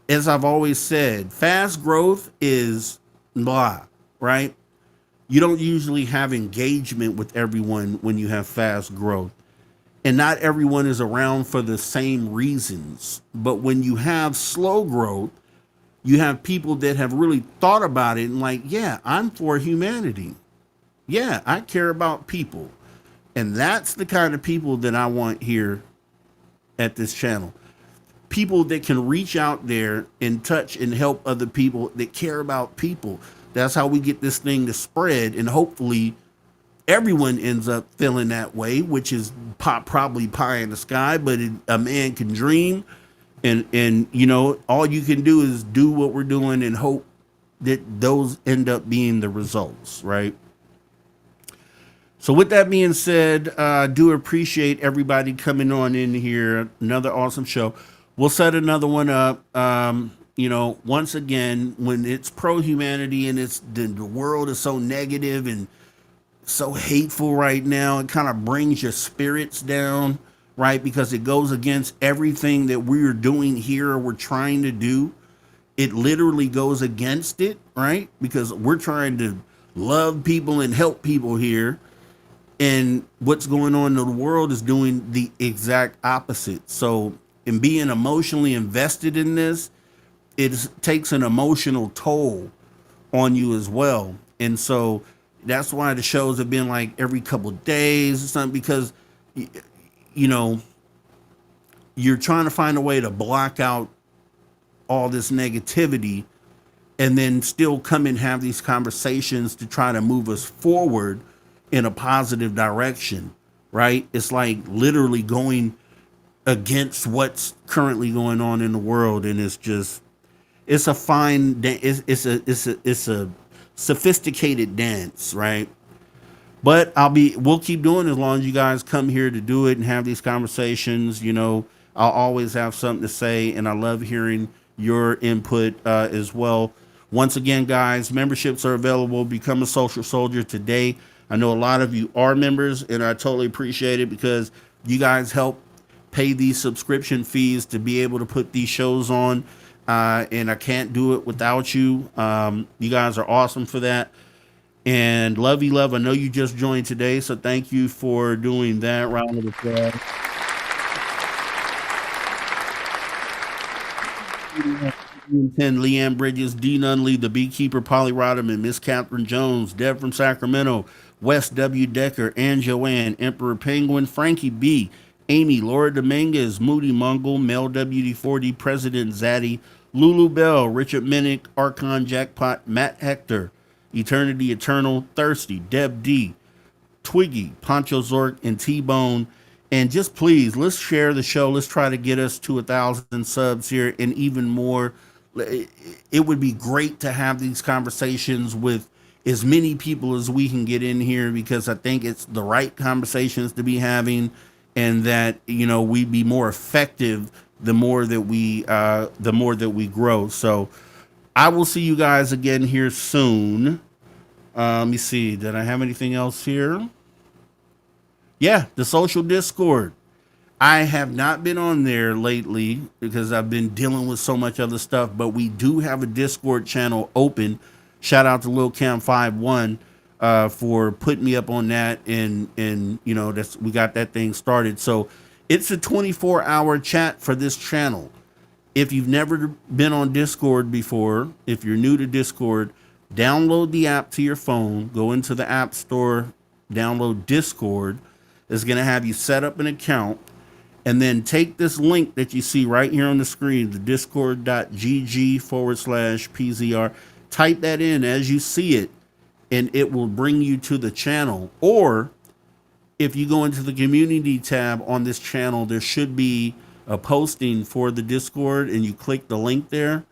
as I've always said, fast growth is blah, right? You don't usually have engagement with everyone when you have fast growth. And not everyone is around for the same reasons. But when you have slow growth, you have people that have really thought about it and like, yeah, I'm for humanity. Yeah, I care about people. And that's the kind of people that I want here at this channel. People that can reach out there and touch and help other people that care about people. That's how we get this thing to spread. And hopefully everyone ends up feeling that way, which is probably pie in the sky, but a man can dream. And you know, all you can do is do what we're doing and hope that those end up being the results, right? So with that being said, I do appreciate everybody coming on in here. Another awesome show. We'll set another one up. You know, once again, when it's pro-humanity and it's the world is so negative and so hateful right now, it kind of brings your spirits down, right? Because it goes against everything that we're doing here or we're trying to do. it literally goes against it, right? Because we're trying to love people and help people here. And what's going on in the world is doing the exact opposite. So, in being emotionally invested in this, it takes an emotional toll on you as well. And so that's why the shows have been like every couple of days or something, because, you know, you're trying to find a way to block out all this negativity and then still come and have these conversations to try to move us forward in a positive direction, right? It's like literally going against what's currently going on in the world, and it's a fine it's a sophisticated dance, right? But we'll keep doing it as long as you guys come here to do it and have these conversations. You know, I'll always have something to say, and I love hearing your input as well. Once again, guys, memberships are available. Become a social soldier today. I know a lot of you are members, and I totally appreciate it because you guys help pay these subscription fees to be able to put these shows on. And I can't do it without you. You guys are awesome for that. And Lovey Love, I know you just joined today, so thank you for doing that. Round of applause. Leanne Bridges, D. Nunley, The Beekeeper, Polly Rodham, Miss Catherine Jones, Deb from Sacramento, Wes W. Decker, Ann Joanne, Emperor Penguin, Frankie B., Amy, Laura Dominguez, Moody Mungle, Mel WD40, President Zaddy, Lulu Bell, Richard Minnick, Archon Jackpot, Matt Hector, Eternity Eternal, Thirsty, Deb D, Twiggy, Poncho Zork, and T-Bone. And just please, let's share the show. Let's try to get us to 1,000 subs here and even more. It would be great to have these conversations with as many people as we can get in here, because I think it's the right conversations to be having, and that, you know, we be more effective the more that we grow. So I will see you guys again here soon. Let me see. Did I have anything else here? Yeah, the social Discord. I have not been on there lately because I've been dealing with so much other stuff, but we do have a Discord channel open. Shout out to Lil Cam 51 for putting me up on that, and you know, we got that thing started. So it's a 24-hour chat for this channel. If you've never been on Discord before, if you're new to Discord, download the app to your phone, go into the App Store, download Discord. It's going to have you set up an account, and then take this link that you see right here on the screen, the discord.gg/PZR. Type that in as you see it, and it will bring you to the channel. Or if you go into the community tab on this channel, there should be a posting for the Discord, and you click the link there,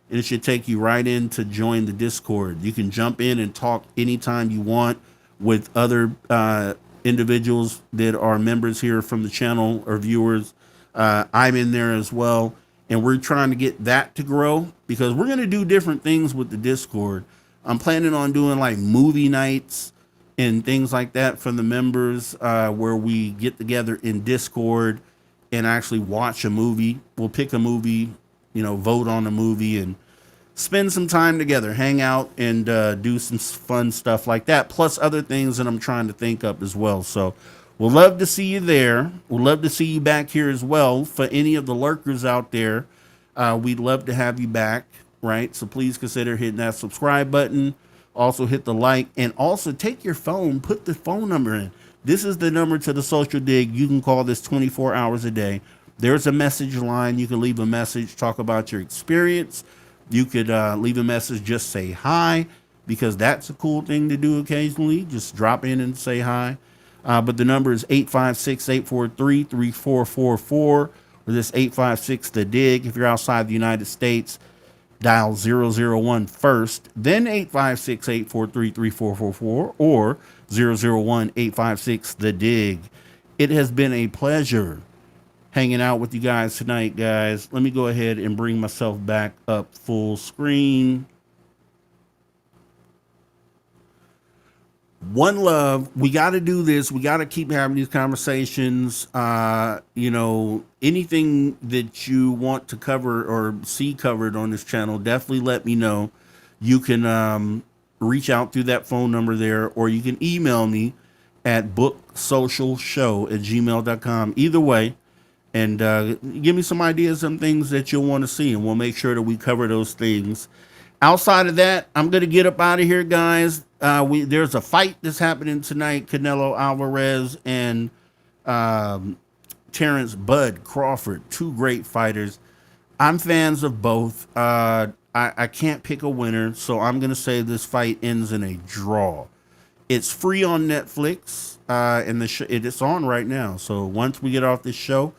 and it should take you right in to join the Discord. You can jump in and talk anytime you want with other individuals that are members here from the channel or viewers. I'm in there as well, and we're trying to get that to grow, because we're going to do different things with the Discord. I'm planning on doing like movie nights and things like that for the members, where we get together in Discord and actually watch a movie. We'll pick a movie, you know, vote on a movie, and spend some time together, hang out, and do some fun stuff like that, plus other things that I'm trying to think up as well. So we'll love to see you there. We'll love to see you back here as well. For any of the lurkers out there, we'd love to have you back, right? So please consider hitting that subscribe button. Also hit the like, and also take your phone, put the phone number in. This is the number to the Social Dig. You can call this 24 hours a day. There's a message line. You can leave a message, talk about your experience. You could leave a message, just say hi, because that's a cool thing to do occasionally. Just drop in and say hi. But the number is 856-843-3444, or this 856-THE-DIGG. If you're outside the United States, dial 001 first, then 856-843-3444, or 001-856-THE-DIGG. It has been a pleasure hanging out with you guys tonight, guys. Let me go ahead and bring myself back up full screen. One love. We got to do this. We got to keep having these conversations. You know, anything that you want to cover or see covered on this channel, definitely let me know. You can reach out through that phone number there, or you can email me at booksocialshow@gmail.com. Either way, and give me some ideas on things that you'll want to see, and we'll make sure that we cover those things. Outside of that, I'm going to get up out of here, guys. There's a fight that's happening tonight. Canelo Alvarez and Terrence Bud Crawford, two great fighters. I'm fans of both. I can't pick a winner, so I'm going to say this fight ends in a draw. It's free on Netflix, and it's on right now. So once we get off this show,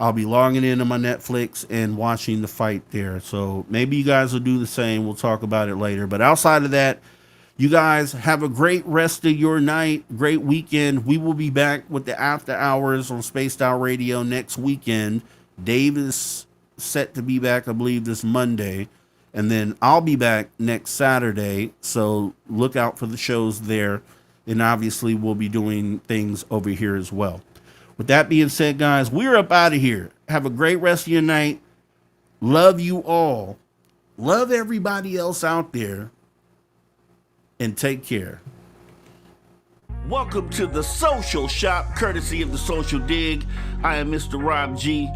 I'll be logging into my Netflix and watching the fight there. So maybe you guys will do the same. We'll talk about it later. But outside of that, you guys have a great rest of your night, great weekend. We will be back with the After Hours on Spaced Out Radio next weekend. Dave is set to be back, I believe, this Monday. And then I'll be back next Saturday. So look out for the shows there. And obviously, we'll be doing things over here as well. With that being said, guys, we're up out of here. Have a great rest of your night. Love you all. Love everybody else out there. And take care. Welcome to the Social Shop, courtesy of the Social Dig. I am Mr. Rob G,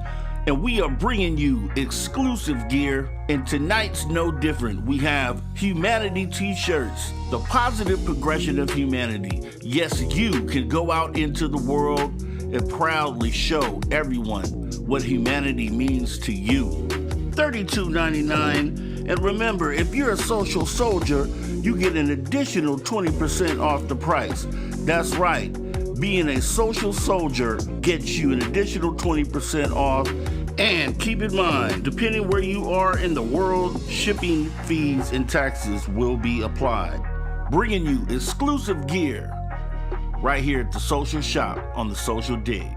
and we are bringing you exclusive gear, and tonight's no different. We have Humanity t-shirts, the positive progression of humanity. Yes, you can go out into the world and proudly show everyone what humanity means to you. $32.99. And remember, if you're a social soldier, you get an additional 20% off the price. That's right. Being a social soldier gets you an additional 20% off. And keep in mind, depending where you are in the world, shipping fees and taxes will be applied. Bringing you exclusive gear right here at the Social Shop on the Social Dig.